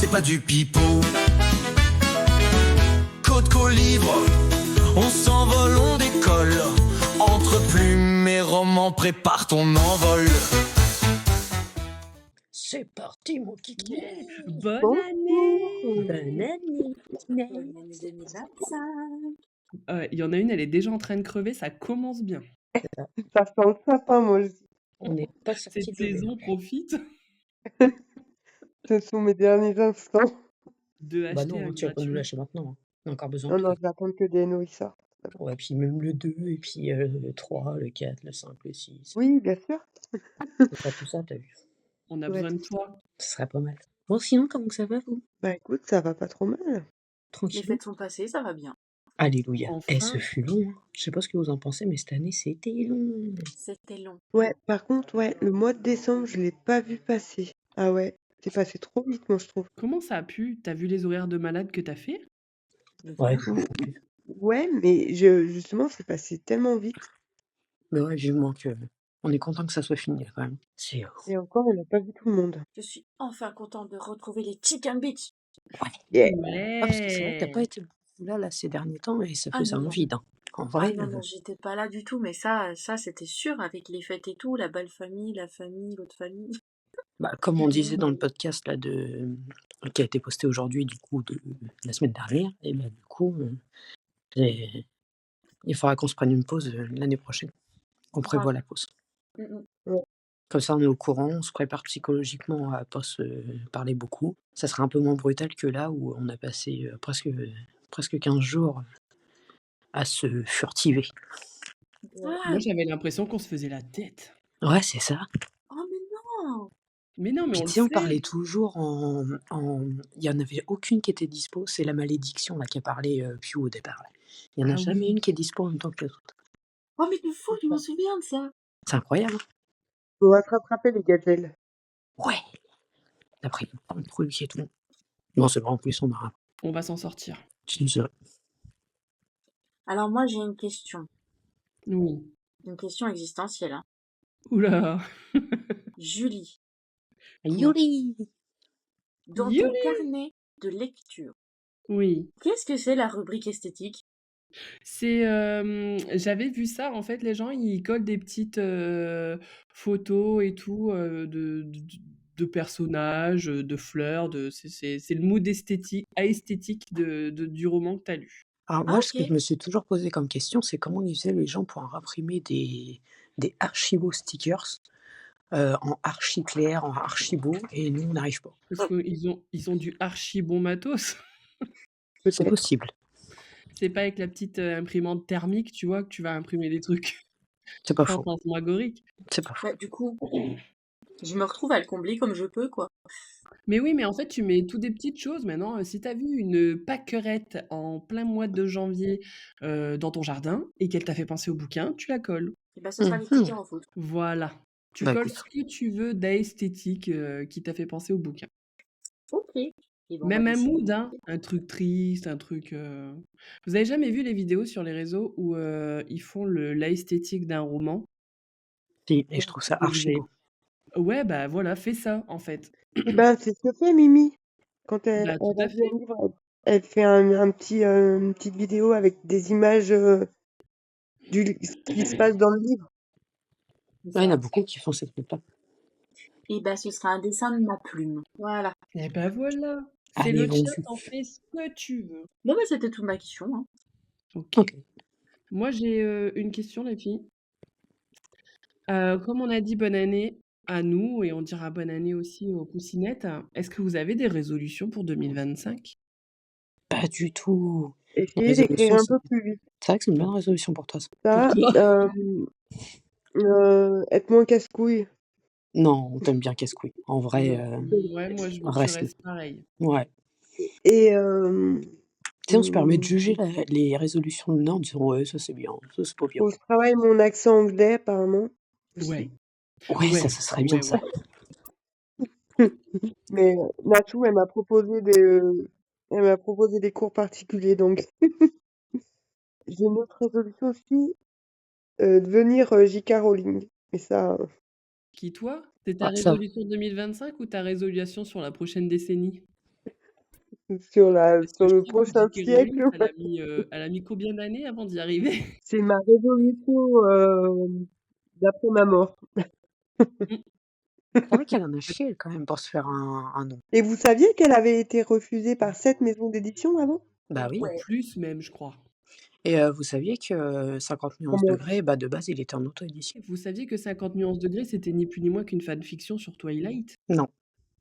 c'est pas du pipeau. Côte colivre, on s'envole, on décolle. Entre plumes et romans, prépare ton envol. C'est parti, mon kiki. Bonne Bonjour. année! Bonne année, Bonne année 2025. Il y en a une, elle est déjà en train de crever, ça commence bien. Ça sent le sapin, moi aussi. On n'est pas sorti Cette de l'auberge. saison profite Ce sont mes derniers instants. de Bah acheter non, un tu vas pas nous gratuit. lâcher maintenant. On a encore besoin Non, de non, toi. je vais attendre que Deno il sort. Ouais, puis même le 2, et puis le 3, le 4, le 5, le 6. Oui, bien sûr. C'est pas tout ça, t'as vu. On a Ouais, besoin de tout ça. toi. Ce serait pas mal. Bon, sinon, comment ça va, vous? Bah écoute, ça va pas trop mal. Les Tranquille. fêtes sont passées, ça va bien. Alléluia. Et ce Enfin, fut long. Hein. Je sais pas ce que vous en pensez, mais cette année, c'était long. C'était long. Ouais, par contre, ouais, le mois de décembre, je l'ai pas vu passer. Ah ouais, c'est passé trop vite, moi, je trouve. comment ça a pu? T'as vu les horaires de malade que t'as fait? Ouais, Ouais, mais justement, c'est passé tellement vite. mais ouais, vivement que. On est content que ça soit fini, quand même. C'est. Et encore, on n'a pas vu tout le monde. Je suis enfin contente de retrouver les Chicken Beach. Yeah. Ah, parce que c'est vrai que t'as Ouais! pas été beaucoup là ces derniers temps, et ça Ah faisait non, un non. vide. Hein. En Ah vrai, non, non, j'étais pas là du tout, mais ça c'était sûr, avec les fêtes et tout, la belle famille, la famille, l'autre famille. bah, comme on disait dans le podcast là qui a été posté aujourd'hui, du coup, de la semaine dernière, et bah, du coup, il faudra qu'on se prenne une pause l'année prochaine. On prévoit la pause. Comme ça, on est au courant, on se prépare psychologiquement à pas se parler beaucoup. Ça sera un peu moins brutal que là où on a passé presque 15 jours à se furtiver. Ah, Moi, j'avais l'impression qu'on se faisait la tête. Ouais, c'est ça. oh mais non. Mais non, mais Puis on tu le sais, on sait. parlait toujours il y en avait aucune qui était dispo. C'est la malédiction là qui a parlé Pew au départ. Là. Il y en a Ah jamais oui. une qui est dispo en même temps que les autres. Oh mais tu fou, je me souviens de ça. C'est incroyable. Hein. On va se rattraper, les gazelles. Ouais. Après, il y a plein de trucs et tout. Non, c'est vrai, en plus, On va s'en sortir. tu nous aurais- Alors moi j'ai une question. Oui. Une question existentielle. Hein. Oula! Julie, Yuri. dans ton Youpi! carnet de lecture, Oui. qu'est-ce que c'est la rubrique esthétique? C'est, j'avais vu ça, en fait, les gens, ils collent des petites, photos et tout, de personnages, de fleurs, c'est le mood esthétique du roman que tu as lu. Alors Ah moi, ce que ok. je me suis toujours posé comme question, c'est comment ils faisaient les gens pour imprimer des archibeaux stickers en archi clair, en archibeau, et nous, on n'arrive pas. Parce qu'ils ont du archi bon matos. C'est Peut-être. possible. C'est pas avec la petite, imprimante thermique, tu vois, que tu vas imprimer des trucs C'est pas faux. fantasmagoriques. C'est pas faux. Bah, du coup, je me retrouve à le combler comme je peux, quoi. Mais oui, mais en fait, tu mets tout des petites choses maintenant. Si tu as vu une pâquerette en plein mois de janvier dans ton jardin et qu'elle t'a fait penser au bouquin, tu la colles. Et bah ce sera les tickets en photo. Voilà. Tu Bah, colles écoute. ce que tu veux d'esthétique qui t'a fait penser au bouquin. Ok. Et bon, Même bah, un c'est mood, noté. hein, un truc triste, un truc. Vous avez jamais vu les vidéos sur les réseaux où ils font l'esthétique d'un roman? Si, et je trouve ça Et vous archi avez- beau. Ouais, bah voilà, fais ça en fait. Eh ben, c'est ce que fait Mimi. Quand Bah tout elle a à vu fait. un livre, elle fait une petite vidéo avec des images ce qui se passe dans le livre. Ouais, il y en a beaucoup qui font cette truc-là. Et bah ce sera un dessin de ma plume. Voilà. Et bah voilà. C'est Allez, le chat, vendu. t'en fais ce que tu veux. Bon bah c'était toute ma question. Hein. Ok. Ok. Moi j'ai une question les filles. Comme on a dit bonne année à nous et on dira bonne année aussi aux poussinettes, est-ce que vous avez des résolutions pour 2025? Pas du tout. Une Essayez d'écrire résolution, un peu plus vite. c'est vrai que c'est une bonne résolution pour toi. Ça. Ça, Pourquoi? être moins casse-couille. Non, on t'aime bien casse-couille. En vrai, Ouais, moi je reste. reste pareil. Ouais. Et Tu sais, on se permet de juger les résolutions de l'un en disant ouais, ça c'est bien, ça c'est pas bien. faut que je travaille mon accent anglais apparemment. Ouais. Ouais, ça serait bien ça. Mais Natou, elle m'a proposé des cours particuliers, donc j'ai une autre résolution aussi, devenir J.K. Rowling. Mais ça, Qui toi? C'est ta Ah, ça. résolution 2025 ou ta résolution sur la prochaine décennie? sur Parce que je le crois que prochain J.K. Rowling, siècle. elle a mis combien d'années avant d'y arriver? C'est ma résolution d'après ma mort. Mmh. C'est vrai qu'elle en a chié quand même pour se faire un nom. Et vous saviez qu'elle avait été refusée par 7 maisons d'édition avant? Bah oui. Ou Ouais. plus même, je crois. Et vous saviez que 50 nuances Comment? degrés, bah, de base, il était en auto-édition? Vous saviez que 50 nuances degrés, c'était ni plus ni moins qu'une fanfiction sur Twilight? Non.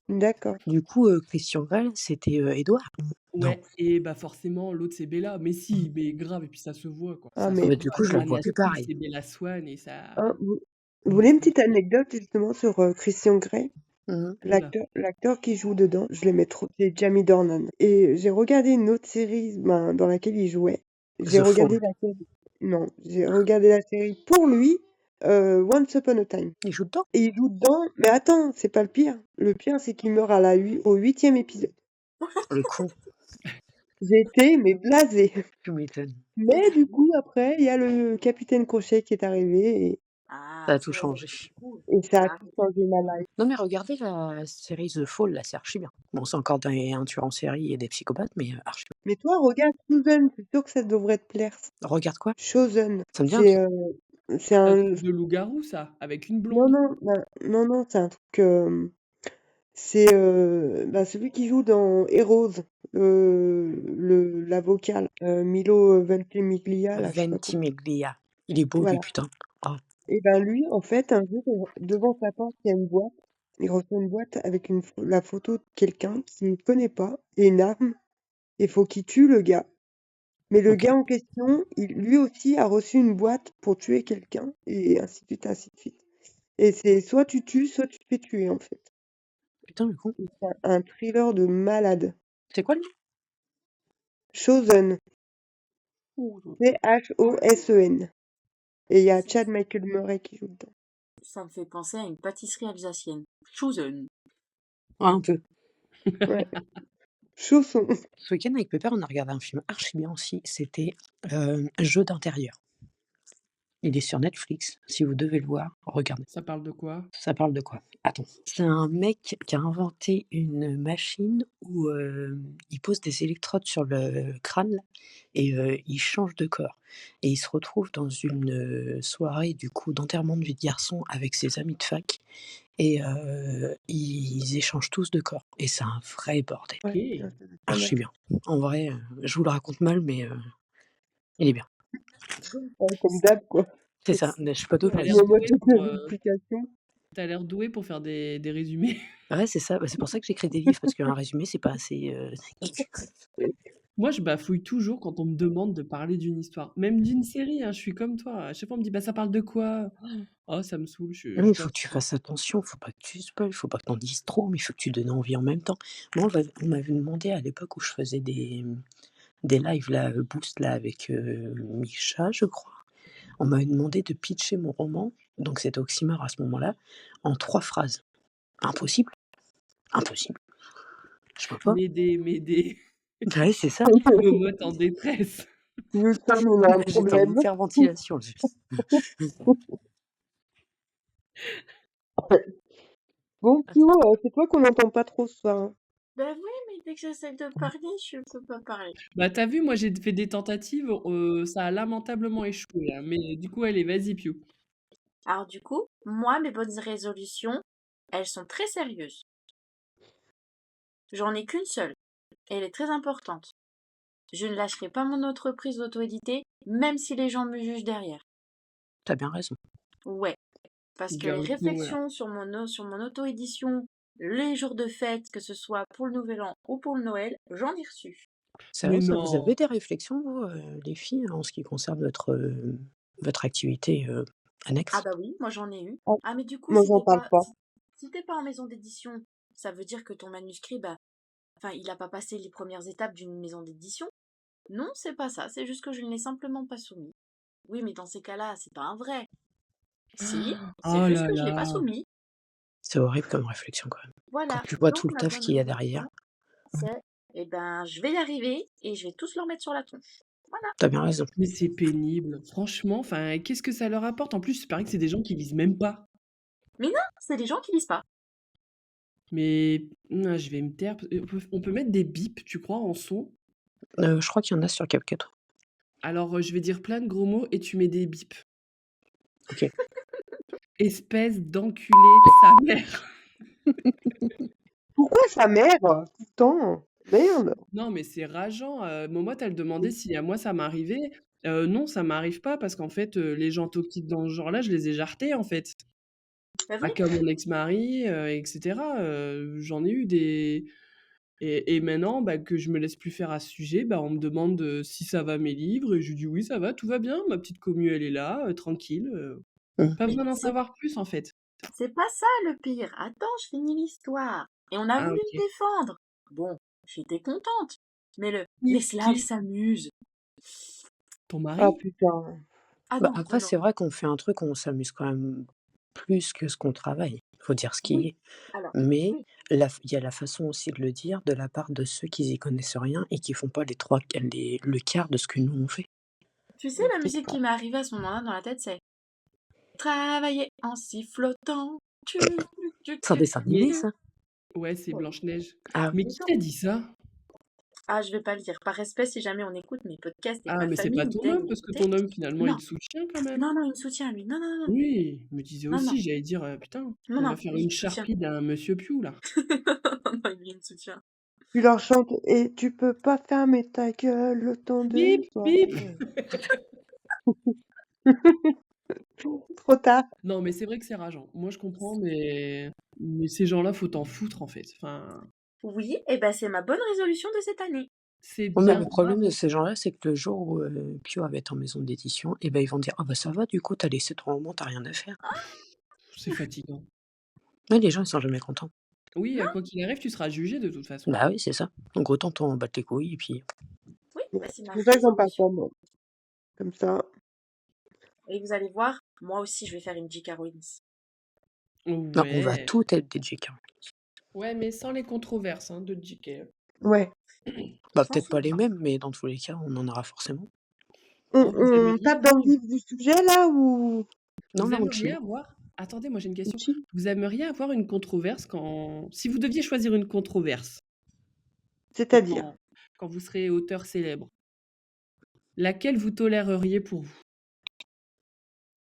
D'accord. Du coup, Christian Grey, c'était, Édouard? Non. Ouais, et bah forcément, l'autre c'est Bella. Mais si, mais grave, et puis ça se voit quoi. Ah, Ça mais se Bah, voit. du coup, je le vois Anna plus Steele, pareil. c'est Bella Swan et ça. hein, vous voulez une petite anecdote justement sur Christian Grey? Mmh. Oula. L'acteur qui joue dedans, je l'aimais trop, c'est Jamie Dornan. Et j'ai regardé une autre série dans laquelle il jouait. J'ai The regardé Fall. la série. Non, j'ai regardé la série pour lui, Once Upon a Time. Il joue dedans? Et il joue dedans, mais attends, c'est pas le pire. Le pire, c'est qu'il meurt au 8e épisode. Le con. J'ai été, mais blasée. Tu m'étonnes. Mais du coup, après, il y a le capitaine Crochet qui est arrivé et, Ça a tout changé. et ça a tout changé ma life. Non, mais regardez la série The Fall, là, c'est archi bien. Bon, c'est encore un tueur en série et des psychopathes, mais archi bien. Mais toi, regarde Chosen, c'est sûr que ça devrait te plaire. Regarde quoi? Chosen. Ça me dit un truc. C'est C'est un un. truc de loup-garou, ça, avec une Non, blonde. non, c'est un truc. C'est celui qui joue dans Heroes, l'avocat, Milo Ventimiglia, là, je sais pas quoi. Ventimiglia. Il est beau, lui, Voilà. putain. Ah, Et ben lui, en fait, un jour, devant sa porte, il y a une boîte. Il reçoit une boîte avec la photo de quelqu'un qu'il ne connaît pas et une arme. Il faut qu'il tue le gars. Mais le ok. gars en question, lui aussi a reçu une boîte pour tuer quelqu'un, et ainsi de suite, ainsi de suite. Et c'est soit tu tues, soit tu te fais tuer, en fait. Putain, le con. Et c'est un thriller de malade. C'est quoi le nom? Chosen. Chosen. Et il y a Chad Michael Murray qui joue dedans. Ça me fait penser à une pâtisserie alsacienne. Chosen. Ah, un peu. Ouais. Chausson. Ce week-end, avec Pépère, on a regardé un film archi bien aussi. C'était Jeu d'intérieur. Il est sur Netflix. Si vous devez le voir, regardez. Ça parle de quoi? Ça parle de quoi? Attends. C'est un mec qui a inventé une machine où il pose des électrodes sur le crâne là, et il change de corps. Et il se retrouve dans une soirée du coup d'enterrement de vie de garçon avec ses amis de fac. Et ils échangent tous de corps. Et c'est un vrai bordel. Ok. Ouais, ça doit être pas Archi mal. bien. En vrai, je vous le raconte mal, mais il est bien. Ouais, comme d'hab, quoi. C'est ça. Je suis pas T'as douée. l'air Je vois doué toutes pour, les explications. t'as l'air doué pour faire des résumés. Ouais, c'est ça. Bah, c'est pour ça que j'écris des livres, parce qu'un résumé, c'est pas assez. Moi, je bafouille toujours quand on me demande de parler d'une histoire. Même d'une série, hein, je suis comme toi. À chaque fois, on me dit, bah, ça parle de quoi? Oh, ça me saoule. Non, mais il faut que tu fasses attention, faut pas que tu spoil, faut pas que t'en dises trop, mais il faut que tu donnes envie en même temps. Moi, on m'avait demandé à l'époque où je faisais des lives là, boost là avec Micha, je crois. On m'avait demandé de pitcher mon roman, donc c'était Oxymore à ce moment-là, en 3 phrases. Impossible. Impossible. Je peux pas. M'aider. Ouais, c'est ça. Momote en détresse. Le Sam, il a un J'étais en problème. hyperventilation. Bon, Pio, c'est toi qu'on n'entend pas trop ce soir. Hein. Ben oui, mais dès que j'essaie de parler, je peux pas parler. Bah, t'as vu, moi, j'ai fait des tentatives, ça a lamentablement échoué, hein, mais du coup, allez, vas-y, Piu. Alors du coup, moi, mes bonnes résolutions, elles sont très sérieuses. J'en ai qu'une seule, et elle est très importante. Je ne lâcherai pas mon entreprise d'auto-édité, même si les gens me jugent derrière. T'as bien raison. Ouais, parce que Girl les power. réflexions sur mon auto-édition, les jours de fête, que ce soit pour le Nouvel An ou pour le Noël, j'en ai reçu. C'est Mais vrai, ça, vous non. avez des réflexions, vous, les filles, en ce qui concerne votre activité annexe? Ah bah oui, moi j'en ai eu. Ah, Ah mais du coup, moi, si j'en t'es parle pas. si t'es pas en maison d'édition, ça veut dire que ton manuscrit, enfin, il a pas passé les premières étapes d'une maison d'édition. Non, c'est pas ça, c'est juste que je ne l'ai simplement pas soumis. Oui, mais dans ces cas-là, c'est pas un vrai. Si, c'est Oh juste là que je l'ai pas là. soumis. C'est horrible comme réflexion, quand même. Quand Voilà. tu vois Donc tout le ma taf bonne qu'il y a derrière, résolution, c'est, je vais y arriver et je vais tous leur mettre sur la tronche. Voilà. t'as bien raison. Mais c'est pénible. Franchement, enfin, qu'est-ce que ça leur apporte? En plus, il paraît que c'est des gens qui lisent même pas. Mais non, c'est les gens qui lisent pas. Mais je vais me taire. On peut mettre des bips, tu crois, en son? Je crois qu'il y en a sur CapCut. Alors, je vais dire plein de gros mots et tu mets des bips. OK. Espèce d'enculé de sa mère. Pourquoi sa mère? Tout le temps? Merde. Non, mais c'est rageant. Momo, elle demandait si à moi ça m'arrivait. Non, ça m'arrive pas parce qu'en fait, les gens toxiques dans ce genre-là, je les ai jartés en fait. Bah Pas oui. comme mon ex-mari, etc. J'en ai eu des. Et maintenant, bah, que je me laisse plus faire à ce sujet, bah, on me demande si ça va mes livres et je dis oui, ça va, tout va bien. Ma petite commu, elle est là, tranquille. Mmh. Pas Mais besoin d'en c'est savoir plus en fait. c'est pas ça le pire. Attends, je finis l'histoire. Et on a Ah, voulu ok. me défendre. Bon, j'étais contente. Mais Qui, laisse-la, elle qui s'amuse. Ton Ah mari? putain. Ah Bah, non, après, non. c'est vrai qu'on fait un truc où on s'amuse quand même plus que ce qu'on travaille. Faut dire ce qui Oui. est. Alors, Mais oui. il y a la façon aussi de le dire de la part de ceux qui y connaissent rien et qui font pas le quart de ce que nous on fait. Tu sais, la C'est musique pas qui m'est arrivée à ce moment-là dans la tête, c'est travailler en sifflotant. c'est un dessin Mais animé, ça? ouais, c'est Blanche-Neige. Ah Mais oui. qui t'a dit ça? Ah, je vais pas le dire. Par respect, si jamais on écoute mes podcasts et que Ah, ma mais c'est famille pas me ton vienne homme, parce que m'écouter. ton homme, finalement, il Non, te soutient quand même. non, non, il me soutient, lui. Non, non, non, Oui, me disait non, non, aussi, j'allais dire, putain, non, on non, va faire lui, il une me soutient. charpie d'un monsieur Piou, là. Non, lui, il me soutient. Tu leur chantes et tu peux pas fermer ta gueule le temps de Bip, l'histoire. bip. Trop tard. Non, mais c'est vrai que c'est rageant. Moi, je comprends, mais ces gens-là, faut t'en foutre, en fait. Enfin, Oui, et ben c'est ma bonne résolution de cette année. c'est Ouais, mais bien, le problème de bravo. ces gens-là, c'est que le jour où Pio va être en maison d'édition, et ben ils vont dire ah bah ça va, du coup t'as laissé 3 mois, t'as rien à faire. C'est fatigant. Ouais, les gens ils sont jamais contents. Oui, quoi qu'il arrive, tu seras jugé de toute façon. Bah oui, c'est ça. Donc autant t'en battre les couilles et puis. Oui, bah c'est ma C'est pour ça que j'en parle résolution. pas, moi. Comme ça. Et vous allez voir, moi aussi, je vais faire une J.K. Rowling. Non, on va Ouais. tout être des JK. Ouais, mais sans les controverses hein, de JK. Ouais. Bah J'en peut-être suis pas les pas. mêmes, mais dans tous les cas, on en aura forcément. Oh, vous On aimeriez tape dans avoir le vif du sujet, là, ou... Non, Vous là on aimeriez chill. avoir... Attendez, moi j'ai une question. Chill. Vous aimeriez avoir une controverse quand... Si vous deviez choisir une controverse C'est-à-dire. quand vous serez auteur célèbre, laquelle vous toléreriez pour vous?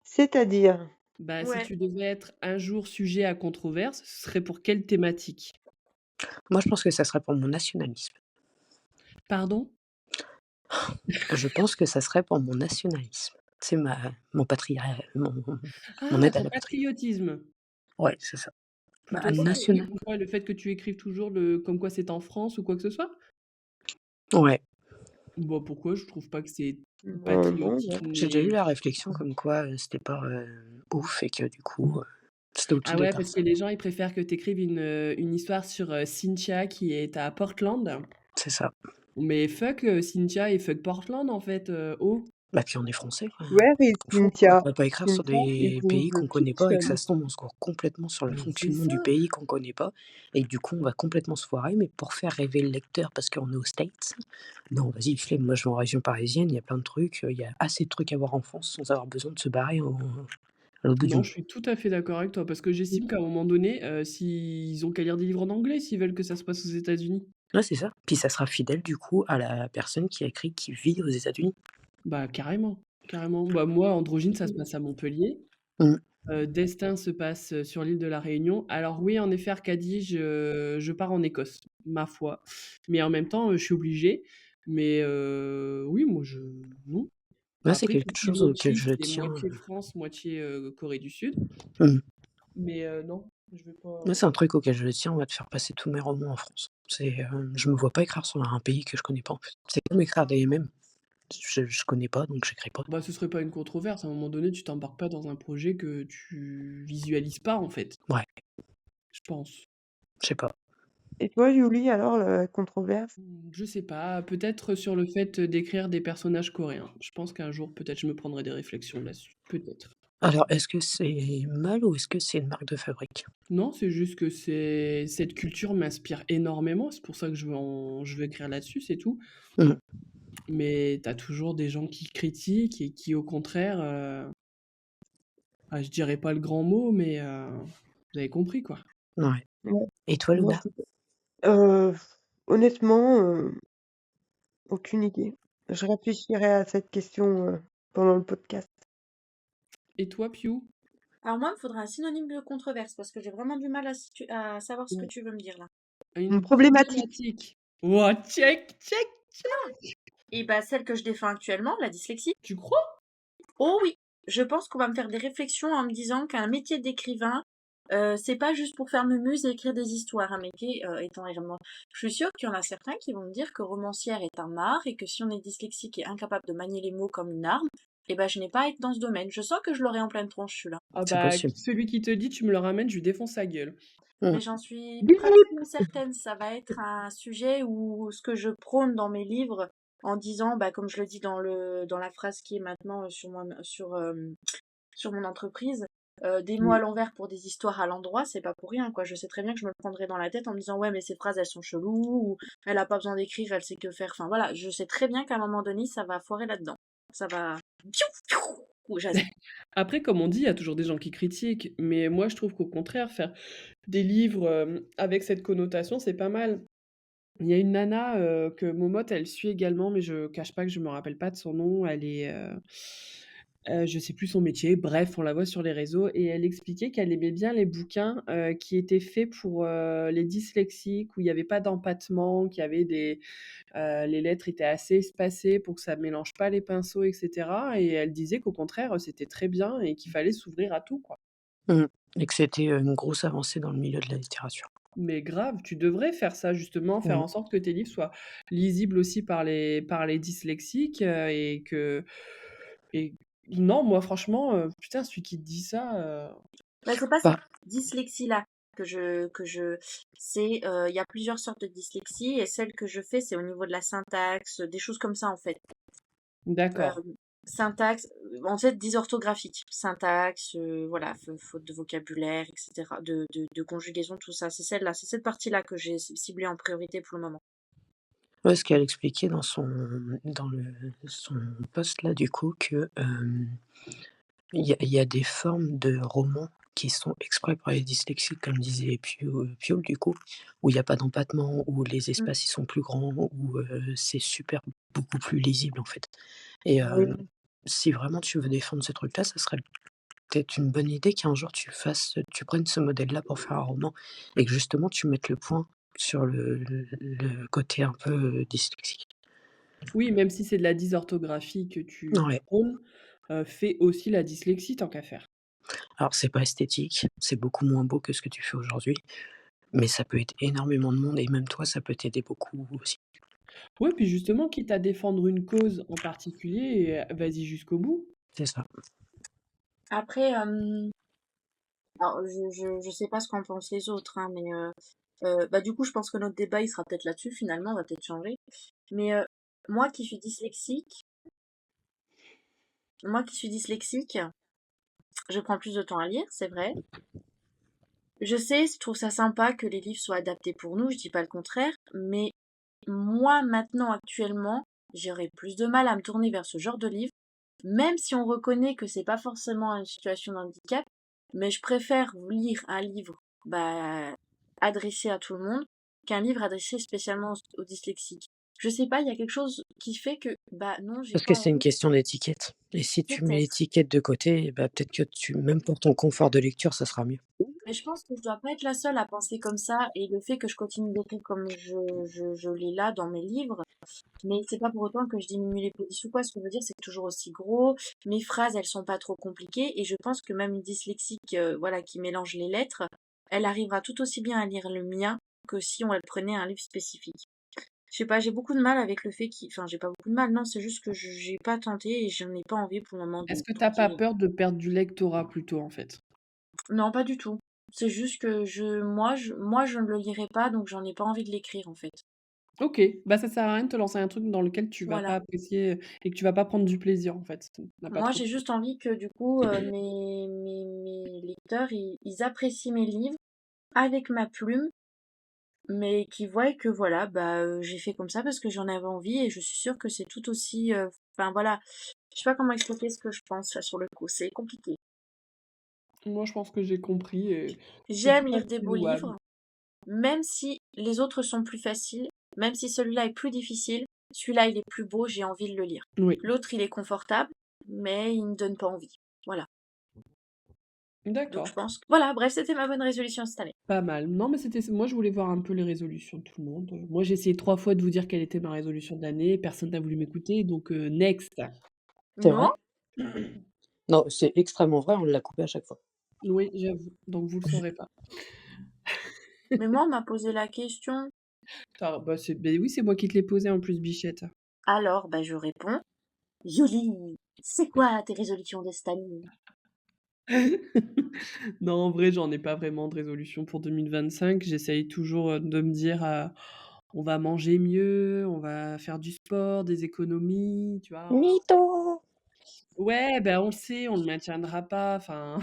C'est-à-dire. Bah, si Ouais. tu devais être un jour sujet à controverse, ce serait pour quelle thématique? Moi je pense que ça serait pour mon nationalisme. Pardon? Je pense que ça serait pour mon nationalisme. C'est mon Ah, aide à ton la patrie. patriotisme. Ouais, c'est ça. Bah, Plutôt ça? Oui, national. pourquoi? Le fait que tu écrives toujours comme quoi c'est en France ou quoi que ce soit? Ouais. Bah, pourquoi? Je trouve pas que c'est Non. patriotique J'ai déjà eu ni... la réflexion comme quoi c'était pas ouf et que du coup c'était au-dessus Ah des ouais, parce que personnes. les gens, ils préfèrent que tu écrives une histoire sur Cynthia qui est à Portland. C'est ça. Mais fuck Cynthia et fuck Portland, en fait. Oh. Bah puis on est français, quoi. Where is Faut, quoi. Cynthia? On va pas écrire sur Cynthia is des in pays the qu'on connaît pas et que ça kitchen. se tombe, on se court complètement sur le Mais c'est fonctionnement du ça. pays qu'on connaît pas. Et du coup, on va complètement se foirer, mais pour faire rêver le lecteur parce qu'on est aux States, non, vas-y, flemme, moi je vais en région parisienne, il y a plein de trucs, il y a assez de trucs à voir en France sans avoir besoin de se barrer à l'autre bout du Non, monde. je suis tout à fait d'accord avec toi, parce que j'estime qu'à un moment donné, s'ils ont qu'à lire des livres en anglais s'ils veulent que ça se passe aux États-Unis. Ouais, c'est ça. Puis ça sera fidèle du coup à la personne qui a écrit qui vit aux États-Unis. Bah, carrément, carrément. Bah, moi, Androgyne, ça se passe à Montpellier. Mmh. Destin se passe sur l'île de la Réunion. Alors oui, en effet, Arcadie, je pars en Écosse, ma foi. Mais en même temps, je suis obligée. Mais oui, moi, non. Là, c'est Après, quelque Cookie chose auquel Monchi, je c'est tiens. moitié France, moitié Corée du Sud. Mmh. Mais non, je vais pas... Moi, c'est un truc auquel je tiens, on va te faire passer tous mes romans en France. Je me vois pas écrire sur un pays que je connais pas en fait. C'est comme écrire des MM. Je connais pas, donc j'écris pas. Bah, ce serait pas une controverse. À un moment donné, tu t'embarques pas dans un projet que tu visualises pas, en fait. Ouais, Je pense. je sais pas. Et toi, Yuli, alors, la controverse? Je sais pas, peut-être sur le fait d'écrire des personnages coréens. Je pense qu'un jour, peut-être, je me prendrai des réflexions là-dessus. Peut-être. Alors, est-ce que c'est mal ou est-ce que c'est une marque de fabrique? Non, c'est juste que cette culture m'inspire énormément. C'est pour ça que je veux écrire là-dessus, c'est tout. Mmh. Mais t'as toujours des gens qui critiquent et qui, au contraire, je dirais pas le grand mot, mais vous avez compris, quoi. Ouais. Ouais, Et toi, moi, Luna? honnêtement, aucune idée. Je réfléchirai à cette question, pendant le podcast. Et toi, Piu? Alors moi, il me faudra un synonyme de controverse parce que j'ai vraiment du mal à savoir ce que Ou tu veux me dire là. Une une problématique. problématique? Ouah, check, check! Et bah celle que je défends actuellement, la dyslexie. Tu crois? Oh oui, je pense qu'on va me faire des réflexions en me disant qu'un métier d'écrivain, c'est pas juste pour faire mumuse et écrire des histoires. Un métier étant vraiment. Je suis sûre qu'il y en a certains qui vont me dire que romancière est un art et que si on est dyslexique et incapable de manier les mots comme une arme, eh ben je n'ai pas à être dans ce domaine. Je sens que je l'aurai en pleine tronche celui-là. Ah C'est bah, possible. celui qui te dit: «Tu me le ramènes», je lui défonce sa gueule. Mmh. Mais j'en suis pratiquement certaine, ça va être un sujet où ce que je prône dans mes livres en disant, bah, comme je le dis dans la phrase qui est maintenant sur mon entreprise, des mots Mmh. à l'envers pour des histoires à l'endroit, c'est pas pour rien, quoi. Je sais très bien que je me le prendrais dans la tête en me disant, ouais, mais ces phrases, elles sont cheloues, ou elle a pas besoin d'écrire, elle sait que faire. Enfin, voilà, je sais très bien qu'à un moment donné, ça va foirer là-dedans. Ça va. Ouh, jazz. Après, comme on dit, il y a toujours des gens qui critiquent, mais moi je trouve qu'au contraire, faire des livres, avec cette connotation, c'est pas mal. Il y a une nana, que Momotte, elle suit également, mais je cache pas que je me rappelle pas de son nom. Elle est, je sais plus son métier. Bref, on la voit sur les réseaux et elle expliquait qu'elle aimait bien les bouquins, qui étaient faits pour, les dyslexiques, où il y avait pas d'empattement, qu'il y avait les lettres étaient assez espacées pour que ça mélange pas les pinceaux et cetera, et elle disait qu'au contraire, c'était très bien et qu'il fallait s'ouvrir à tout, quoi. Mmh. Et que c'était, une grosse avancée dans le milieu de la littérature. Mais grave, tu devrais faire ça justement, faire Mmh. en sorte que tes livres soient lisibles aussi par les dyslexiques, et non, moi franchement, putain, celui qui te dit ça, Bah, c'est pas cette Bah, dyslexie-là c'est, il y a plusieurs sortes de dyslexie et celle que je fais, c'est au niveau de la syntaxe, des choses comme ça, en fait. d'accord. Euh, syntaxe, en fait, dysorthographique. Syntaxe, voilà, faute de vocabulaire, etc. De conjugaison, tout ça. C'est celle-là, c'est cette partie-là que j'ai ciblée en priorité pour le moment. ouais, ce qu'elle expliquait dans son post là, du coup, que, il y a des formes de romans qui sont exprès pour les dyslexiques, comme disait Pio, du coup, où il y a pas d'empattement, où les Mm. espaces, ils sont plus grands, où, c'est beaucoup plus lisible, en fait. Et Oui. si vraiment tu veux défendre ce truc-là, ça serait peut-être une bonne idée qu'un jour tu prennes ce modèle-là pour faire un roman et que justement tu mettes le point sur le côté un peu, dyslexique. Oui, même si c'est de la dysorthographie que tu Ouais, prônes, fais aussi la dyslexie tant qu'à faire. alors c'est pas esthétique, c'est beaucoup moins beau que ce que tu fais aujourd'hui, mais ça peut aider énormément de monde et même toi, ça peut t'aider beaucoup aussi. Ouais, puis justement, quitte à défendre une cause en particulier, vas-y jusqu'au bout. C'est ça. Après, alors, je sais pas ce qu'en pensent les autres, hein, mais bah, du coup, je pense que notre débat, il sera peut-être là-dessus, finalement, on va peut-être changer. Mais moi qui suis dyslexique, moi qui suis dyslexique, je prends plus de temps à lire, c'est vrai. Je sais, je trouve ça sympa que les livres soient adaptés pour nous, je dis pas le contraire, mais moi, maintenant, actuellement, j'aurais plus de mal à me tourner vers ce genre de livre, même si on reconnaît que c'est pas forcément une situation d'handicap, mais je préfère lire un livre bah, adressé à tout le monde qu'un livre adressé spécialement aux dyslexiques. Je sais pas, il y a quelque chose qui fait que, bah non, j'ai Parce pas que c'est une envie, question d'étiquette et si tu mets peut-être. l'étiquette de côté, bah, peut-être que même pour ton confort de lecture, ça sera mieux. Mais je pense que je dois pas être la seule à penser comme ça, et le fait que je continue d'écrire comme je l'ai là dans mes livres, mais c'est pas pour autant que je diminue les polices ou quoi. Ce que je veux dire, c'est que toujours aussi gros. Mes phrases, elles sont pas trop compliquées. Et je pense que même une dyslexique, voilà, qui mélange les lettres, elle arrivera tout aussi bien à lire le mien que si on elle prenait un livre spécifique. Je sais pas, j'ai beaucoup de mal avec le fait qu'il... Enfin, j'ai pas beaucoup de mal, non, c'est juste que j'ai pas tenté et je n'ai pas envie pour le moment de Est-ce que t'as tenter pas rien. peur de perdre du lectorat plutôt, en fait? Non, pas du tout. C'est juste que moi, je ne le lirai pas, donc j'en ai pas envie de l'écrire, en fait. OK, bah, ça sert à rien de te lancer un truc dans lequel tu vas pas Voilà. apprécier et que tu vas pas prendre du plaisir, en fait. Ça n'a pas Moi, trop de j'ai juste envie que du coup, mes lecteurs, ils apprécient mes livres avec ma plume, mais qu'ils voient que voilà, bah, j'ai fait comme ça parce que j'en avais envie et je suis sûre que c'est tout aussi, enfin voilà, je sais pas comment expliquer ce que je pense là sur le coup, c'est compliqué. moi, je pense que j'ai compris et c'est tout J'aime à lire des fait beaux louable. livres, même si les autres sont plus faciles, même si celui-là est plus difficile, celui-là il est plus beau, j'ai envie de le lire. Oui, L'autre il est confortable, mais il ne donne pas envie. Voilà. Donc je d'accord. pense que... Voilà, bref, c'était ma bonne résolution cette année. Pas mal. Non, mais moi, je voulais voir un peu les résolutions de tout le monde. Moi, j'ai essayé 3 fois de vous dire quelle était ma résolution de l'année. Personne n'a voulu m'écouter, donc next. C'est Non, vrai? Non, c'est extrêmement vrai, on l'a coupé à chaque fois. Oui, j'avoue. Donc vous le saurez pas. mais moi on m'a posé la question. Bah, oui, c'est moi qui te l'ai posé en plus, Bichette. Alors, je réponds. Julie, c'est quoi tes résolutions de cette année? Non, en vrai, j'en ai pas vraiment de résolution pour 2025. J'essaye toujours de me dire, on va manger mieux, on va faire du sport, des économies, tu vois. Mytho! Ouais, ben on le sait, on le maintiendra pas, enfin,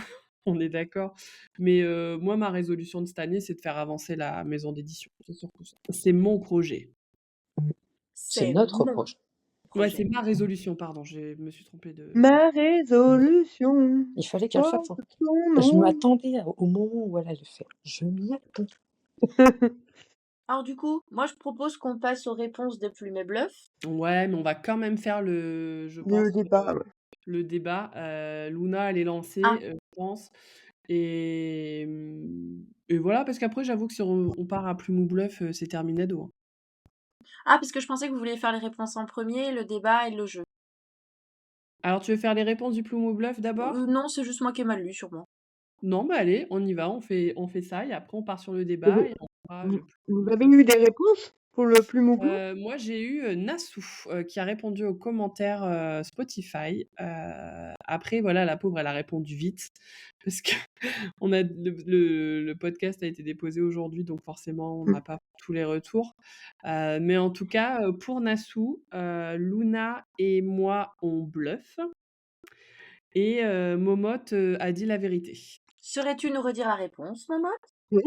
on est d'accord. Mais moi, ma résolution de cette année, c'est de faire avancer la maison d'édition. C'est surtout ça. C'est mon projet. C'est C'est notre mon projet. Ouais, projet. c'est ma résolution, pardon, je me suis trompée de... Ma résolution, Il fallait qu'elle le fasse. porte Hein. ton Je nom. m'attendais au moment où elle allait le faire. Je m'y attendais. Alors du coup, moi je propose qu'on passe aux réponses de Plume et Bluff. Ouais, mais on va quand même faire je pense, Le débat, ouais. le débat. Luna, elle est lancée, Ah, je pense. Et voilà, parce qu'après, j'avoue que si on part à Plume ou Bluff, c'est terminé d'eau. Hein. parce que je pensais que vous vouliez faire les réponses en premier, le débat et le jeu. Alors, tu veux faire les réponses du Plume ou Bluff d'abord? Non, c'est juste moi qui ai mal lu, sûrement. Non, bah allez, on y va, on fait ça, et après on part sur le débat, Vous, et on fera vous- le vous Plume ou avez Bluff. eu des réponses pour le plume au bleu? Moi, j'ai eu Nassou qui a répondu aux commentaires Spotify. Après, voilà, la pauvre, elle a répondu vite parce que le podcast a été déposé aujourd'hui, donc forcément, on n'a pas tous les retours. Mais en tout cas, pour Nassou, Luna et moi, on bluffe. Et Momote a dit la vérité. Saurais-tu nous redire la réponse, maman? Oui.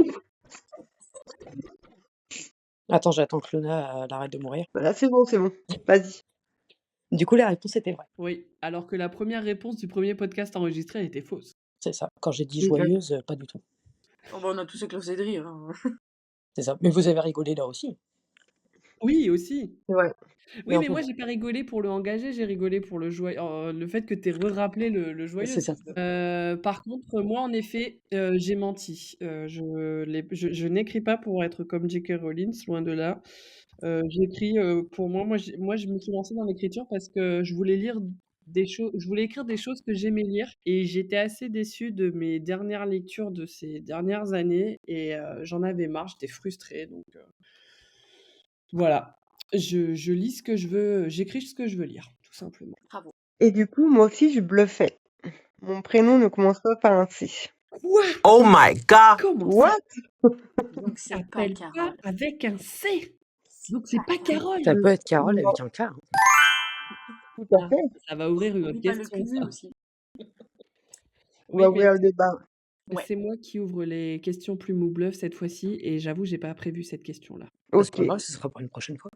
Attends, j'attends que Luna elle arrête de mourir. Voilà, c'est bon, vas-y. Du coup, la réponse était vraie. Oui, alors que la première réponse du premier podcast enregistré, elle était fausse. C'est ça. Quand j'ai dit Ok. joyeuse, pas du tout. Oh, on a tous éclaté de rire. Hein. C'est ça. Mais vous avez rigolé là aussi. Oui, aussi. C'est vrai. Oui, Mais mais moi, j'ai pas rigolé pour le engagé, j'ai rigolé pour le le fait que tu aies rappelé le joyeux. c'est ça. Par contre, moi, en effet, j'ai menti. Je n'écris pas pour être comme J.K. Rowling, loin de là. J'écris pour moi, je me suis lancée dans l'écriture parce que je voulais lire je voulais écrire des choses que j'aimais lire, et j'étais assez déçue de mes dernières lectures de ces dernières années, et j'en avais marre, j'étais frustrée, donc voilà. Je lis ce que je veux, j'écris ce que je veux lire, tout simplement. Bravo. Et du coup, moi aussi, je bluffais. Mon prénom ne commence pas par un C. Quoi? Oh my god! Comment What? Donc c'est pas s'appelle pas Carole. avec un C? Donc c'est pas Carole. Ça peut être Carole Non, avec un K. Hein. tout à Ah, fait. ça va ouvrir une autre Oublie pas le question, cul ça. aussi. On va Oui, mais ouvrir le débat. Ouais. c'est moi qui ouvre les questions plume ou bluff cette fois-ci, et j'avoue, j'ai pas prévu cette question-là. C'est Ok, pas grave, ce sera pour une prochaine fois.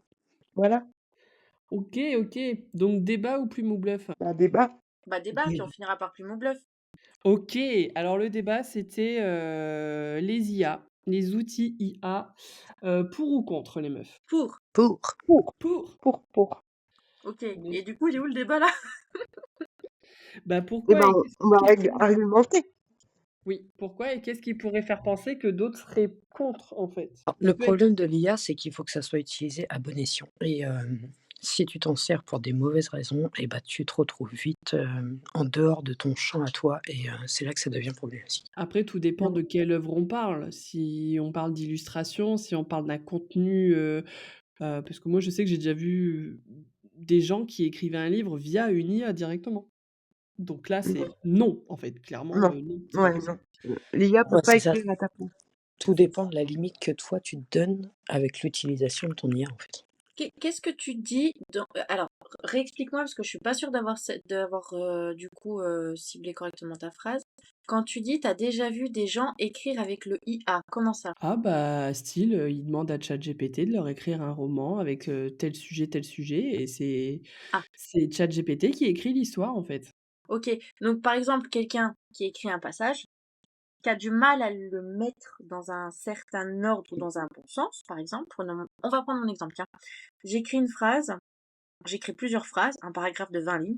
voilà. Ok, ok. Donc débat ou plume ou bluff? Un débat. Débat, puis on finira par Plume ou Bluff. Ok, alors le débat, c'était les IA, les outils IA, pour ou contre les meufs? Pour. Pour. Pour. Ok. On est- Et du coup, il est où le débat là? Bah Eh pourquoi ben, et qu'est-ce on va qui argumenter. Oui, pourquoi et qu'est-ce qui pourrait faire penser que d'autres seraient contre, en fait? Alors, Ça le peut être problème de l'IA, c'est qu'il faut que ça soit utilisé à bon escient. Et si tu t'en sers pour des mauvaises raisons, et bah, tu te retrouves vite en dehors de ton champ à toi. Et c'est là que ça devient problématique. Après, tout dépend de quelle œuvre on parle. Si on parle d'illustration, si on parle d'un contenu, parce que moi, je sais que j'ai déjà vu des gens qui écrivaient un livre via une IA directement. Donc là, c'est non, en fait, clairement, Non. non, c'est pas Ouais, possible. non. L'IA peut Ouais, pas c'est ça. écrire à ta place. Tout dépend de la limite que toi, tu te donnes avec l'utilisation de ton IA, en fait. Qu'est-ce que tu dis Alors, réexplique-moi parce que je suis pas sûre d'avoir du coup ciblé correctement ta phrase. Quand tu dis t'as déjà vu des gens écrire avec le IA, comment ça? Ah bah, style, ils demandent à ChatGPT de leur écrire un roman avec tel sujet, et Ah, c'est ChatGPT qui écrit l'histoire, en fait. ok. Donc par exemple, quelqu'un qui écrit un passage, qui a du mal à le mettre dans un certain ordre ou dans un bon sens, par exemple, on va prendre un exemple, tiens. J'écris une phrase, j'écris plusieurs phrases, un paragraphe de 20 lignes,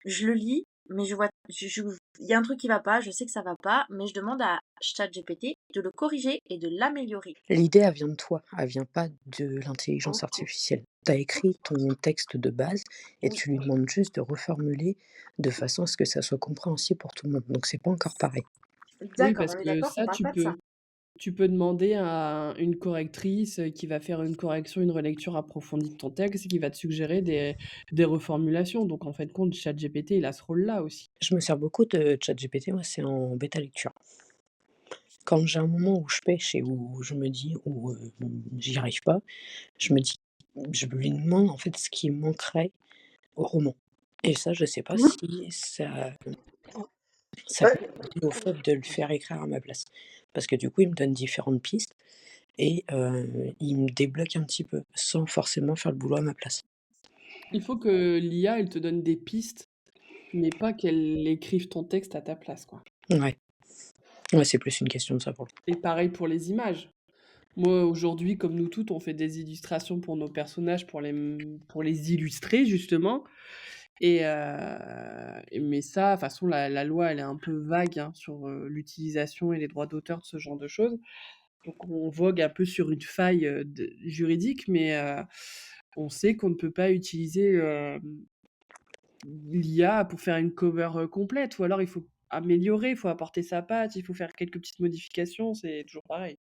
je le lis, mais je vois, il y a un truc qui va pas, je sais que ça va pas, mais je demande à ChatGPT de le corriger et de l'améliorer. L'idée, elle vient de toi, elle vient pas de l'intelligence Ok. artificielle. Tu as écrit ton texte de base et Oui. tu lui demandes juste de reformuler de façon à ce que ça soit compréhensible pour tout le monde. Donc c'est pas encore pareil. Oui, D'accord, parce on est que d'accord qu'on ça, parle pas de ça. tu peux demander à une correctrice qui va faire une correction, une relecture approfondie de ton texte et qui va te suggérer des reformulations. Donc, en fait, compte, ChatGPT, il a ce rôle-là aussi. Je me sers beaucoup de ChatGPT, moi c'est en bêta lecture. Quand j'ai un moment où je pêche et où je me dis où j'y arrive pas, je me dis, je lui demande en fait ce qui manquerait au roman. Et ça, je sais pas si ça Ouais. peut être au fait de le faire écrire à ma place. Parce que du coup, il me donne différentes pistes et il me débloque un petit peu, sans forcément faire le boulot à ma place. Il faut que l'IA, elle te donne des pistes, mais pas qu'elle écrive ton texte à ta place, quoi. Ouais. Ouais, c'est plus une question de ça pour le coup. Et pareil pour les images. Moi, aujourd'hui, comme nous toutes, on fait des illustrations pour nos personnages, pour les illustrer, justement. Mais ça, de toute façon, la loi, elle est un peu vague hein, sur l'utilisation et les droits d'auteur de ce genre de choses. Donc, on vogue un peu sur une faille juridique, mais on sait qu'on ne peut pas utiliser l'IA pour faire une cover complète. Ou alors, il faut améliorer, il faut apporter sa patte, il faut faire quelques petites modifications. C'est toujours pareil.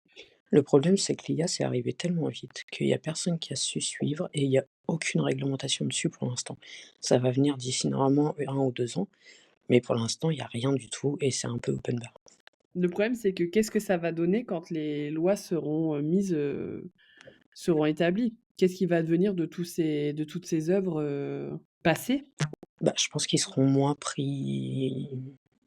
Le problème, c'est que l'IA, c'est arrivé tellement vite qu'il y a personne qui a su suivre et il y a aucune réglementation dessus pour l'instant. Ça va venir d'ici normalement 1 ou 2 ans, mais pour l'instant, il y a rien du tout et c'est un peu open bar. Le problème, c'est que qu'est-ce que ça va donner quand les lois seront seront établies? Qu'est-ce qui va devenir de toutes ces œuvres passées? Bah, je pense qu'ils seront moins pris,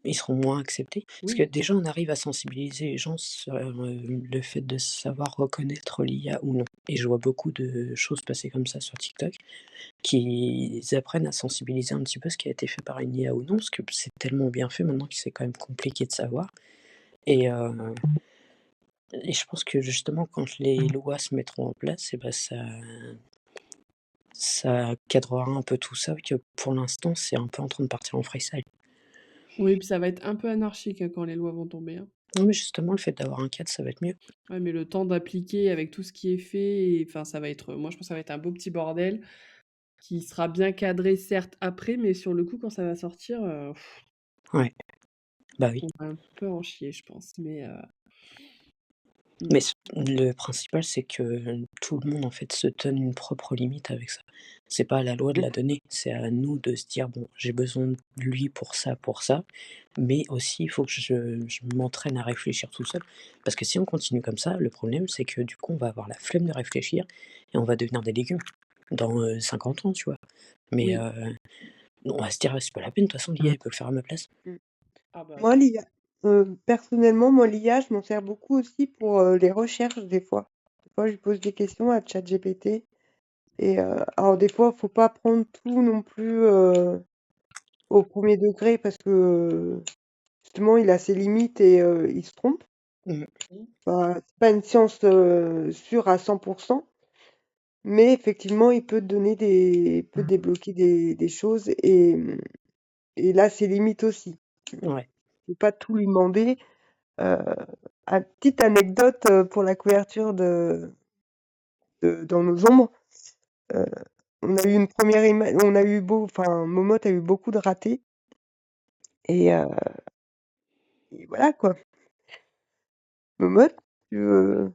ils seront moins acceptés. Parce que Oui, déjà, on arrive à sensibiliser les gens sur, le fait de savoir reconnaître l'IA ou non. Et je vois beaucoup de choses passer comme ça sur TikTok, qui apprennent à sensibiliser un petit peu ce qui a été fait par une IA ou non, parce que c'est tellement bien fait maintenant que c'est quand même compliqué de savoir. Et et je pense que justement quand les lois se mettront en place et bah, ça cadrera un peu tout ça, que pour l'instant, c'est un peu en train de partir en freestyle. oui, puis ça va être un peu anarchique hein, quand les lois vont tomber. Hein. Non, mais justement, le fait d'avoir un cadre, ça va être mieux. Ouais, mais le temps d'appliquer avec tout ce qui est fait, enfin, ça va être, moi je pense que ça va être un beau petit bordel qui sera bien cadré certes après, mais sur le coup quand ça va sortir, Ouais, bah oui. on va un peu en chier, je pense. Mais le principal, c'est que tout le monde, en fait, se donne une propre limite avec ça. C'est pas à la loi de la donner, c'est à nous de se dire: «Bon, j'ai besoin de lui pour ça, mais aussi il faut que je m'entraîne à réfléchir tout seul». Parce que si on continue comme ça, le problème, c'est que du coup, on va avoir la flemme de réfléchir et on va devenir des légumes dans, 50 ans, tu vois? Mais Oui. on va se dire: «C'est pas la peine, de toute façon, l'IA, elle peut le faire à ma place». Ah bah Moi, l'IA, personnellement, moi, l'IA, je m'en sers beaucoup aussi pour les recherches, des fois. Des fois, je pose des questions à ChatGPT. Et alors, des fois, faut pas prendre tout non plus au premier degré parce que justement, il a ses limites et il se trompe. Mmh. Enfin, c'est pas une science sûre à 100%, mais effectivement, il peut te donner il peut débloquer des choses et là, ses limites aussi. Ouais. Faut pas tout lui demander. Euh, Petite anecdote pour la couverture Dans nos ombres. euh, on a eu une première image, enfin, Momote a eu beaucoup de ratés et voilà quoi. Momote, tu veux-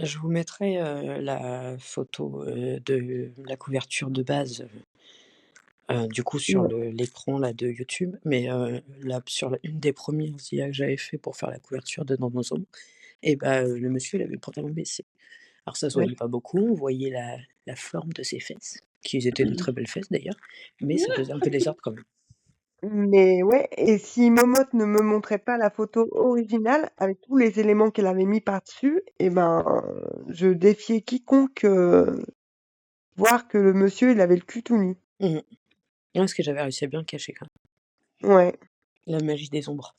Je vous mettrai, la photo, de la couverture de base, du coup sur Ouais. l'écran là de YouTube, mais là sur une des premières IA que j'avais fait pour faire la couverture de Dans nos ombres et bah, le monsieur il avait le pantalon baissé. Alors ça se Ouais. voyait pas beaucoup, on voyait la forme de ses fesses, qui étaient de très belles fesses d'ailleurs, mais ça faisait un peu désordre quand même. Mais ouais, et si Momote ne me montrait pas la photo originale avec tous les éléments qu'elle avait mis par-dessus, et ben, je défiais quiconque voir que le monsieur il avait le cul tout nu. Mmh mh. Ouais, parce que j'avais réussi à bien le cacher quand même. Ouais. La magie des ombres.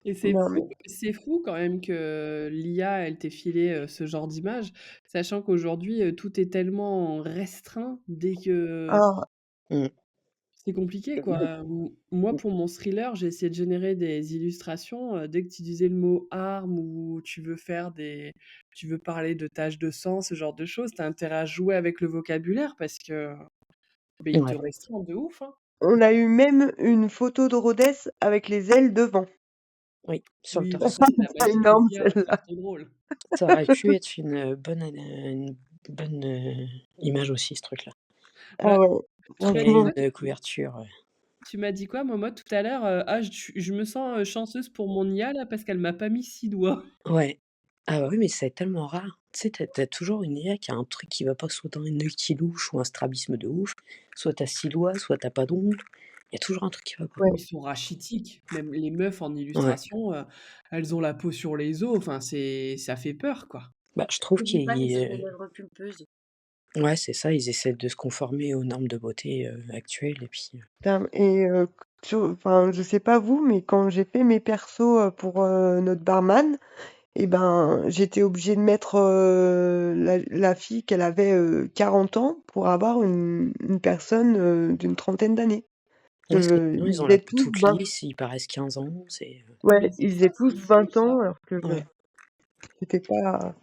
Et Non, mais c'est fou quand même que l'IA, elle t'ait filé, ce genre d'image, sachant qu'aujourd'hui, tout est tellement restreint dès que alors, Mmh. c'est compliqué, quoi. Moi, pour mon thriller, j'ai essayé de générer des illustrations, dès que tu disais le mot arme ou tu veux parler de taches de sang, ce genre de choses, tu as intérêt à jouer avec le vocabulaire parce que, beh, il te Ouais. restreint de ouf, hein. on a eu même une photo de Rhodes avec les ailes devant. Oui, sur le Oui, bah, torse. ça, c'est la C'est magie des énorme IA, c'est celle-là. trop drôle. Ça aurait pu être une bonne, image aussi, ce truc-là. Ah Bah, ouais, tu m'as dit Et franchement. quoi? une couverture, Tu m'as dit quoi, Momo, tout à l'heure? «Ah, je me sens, chanceuse pour mon IA là parce qu'elle m'a pas mis 6 doigts». ouais. Ah bah oui, mais c'est tellement rare. Tu sais, tu as toujours une IA qui a un truc qui va pas, soit tu un œil qui louche ou un strabisme de ouf, soit tu as 6 doigts, soit tu pas d'ongles. Il y a toujours un truc qui va pas. Ouais. Ils sont rachitiques. Même les meufs en Ouais. illustration, elles ont la peau sur les os, enfin ça fait peur, quoi. Bah, je trouve N'oublie pas qu'ils ont des qu'ils, lèvres pulpeuses. ouais, c'est ça, ils essaient de se conformer aux normes de beauté, actuelles et puis, Putain, et enfin, je sais pas vous, mais quand j'ai fait mes persos pour notre barman, et ben, j'étais obligée de mettre la fille qu'elle avait 40 ans pour avoir une personne d'une trentaine d'années. ouais, parce que sinon ils Ils ont la faisaient peau tous toute 20, lisse, ils paraissent 15 ans, c'est, ouais, Mais c'est ils ça, faisaient tous ils font 20 ça. ans, alors que ouais, c'était pas,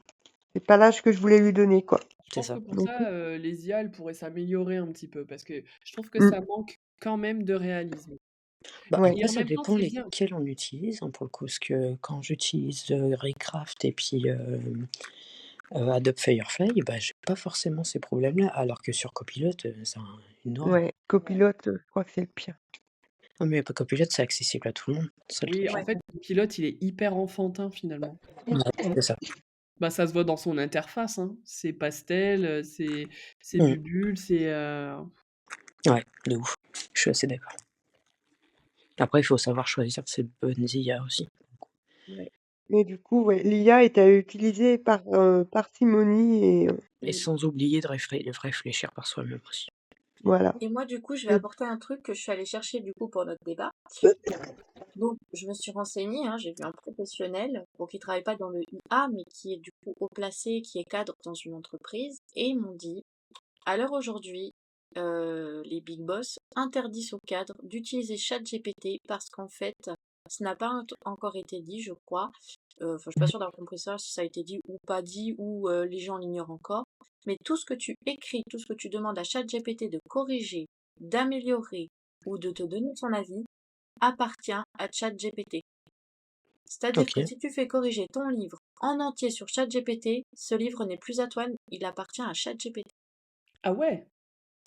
c'est pas l'âge que je voulais lui donner, quoi. Je c'est pense que ça. pour Donc, ça, les IA, elles pourraient s'améliorer un petit peu parce que je trouve que mm, ça manque quand même de réalisme Bah, ouais. et après en ça même temps, dépend c'est bien. lesquels on utilise, hein, pour le coup, parce que quand j'utilise, Raycraft et puis, Adobe Firefly, bah, j'ai pas forcément ces problèmes-là, alors que sur Copilot, c'est une horreur. Ouais, copilote, je crois que c'est le pire. Non mais Copilot, c'est accessible à tout le monde, c'est ça le Oui, truc. en Ouais. fait, le pilote, il est hyper enfantin finalement. Ouais, c'est ça. Bah, ça se voit dans son interface, hein. C'est pastel, c'est Mmh. Bubule, Ouais, de ouf. Je suis assez d'accord. Après, il faut savoir choisir ses bonnes IA aussi. Ouais. Mais du coup, ouais, l'IA est à utiliser par parcimonie et Et sans oublier de réfléchir par soi-même aussi. voilà. Et moi, du coup, je vais Et- apporter un truc que je suis allée chercher du coup pour notre débat. Donc, je me suis renseignée, hein, j'ai vu un professionnel, bon, qui travaille pas dans le IA, mais qui est du coup haut placé, qui est cadre dans une entreprise, et ils m'ont dit, à l'heure aujourd'hui, les big boss interdisent aux cadres d'utiliser ChatGPT parce qu'en fait, ce n'a pas encore été dit, je crois. Enfin, je suis pas sûre d'avoir compris ça, si ça a été dit ou pas dit, ou les gens l'ignorent encore. Mais tout ce que tu écris, tout ce que tu demandes à ChatGPT de corriger, d'améliorer ou de te donner son avis, appartient à ChatGPT. C'est-à-dire Ok. que si tu fais corriger ton livre en entier sur ChatGPT, ce livre n'est plus à toi, il appartient à ChatGPT. ah ouais?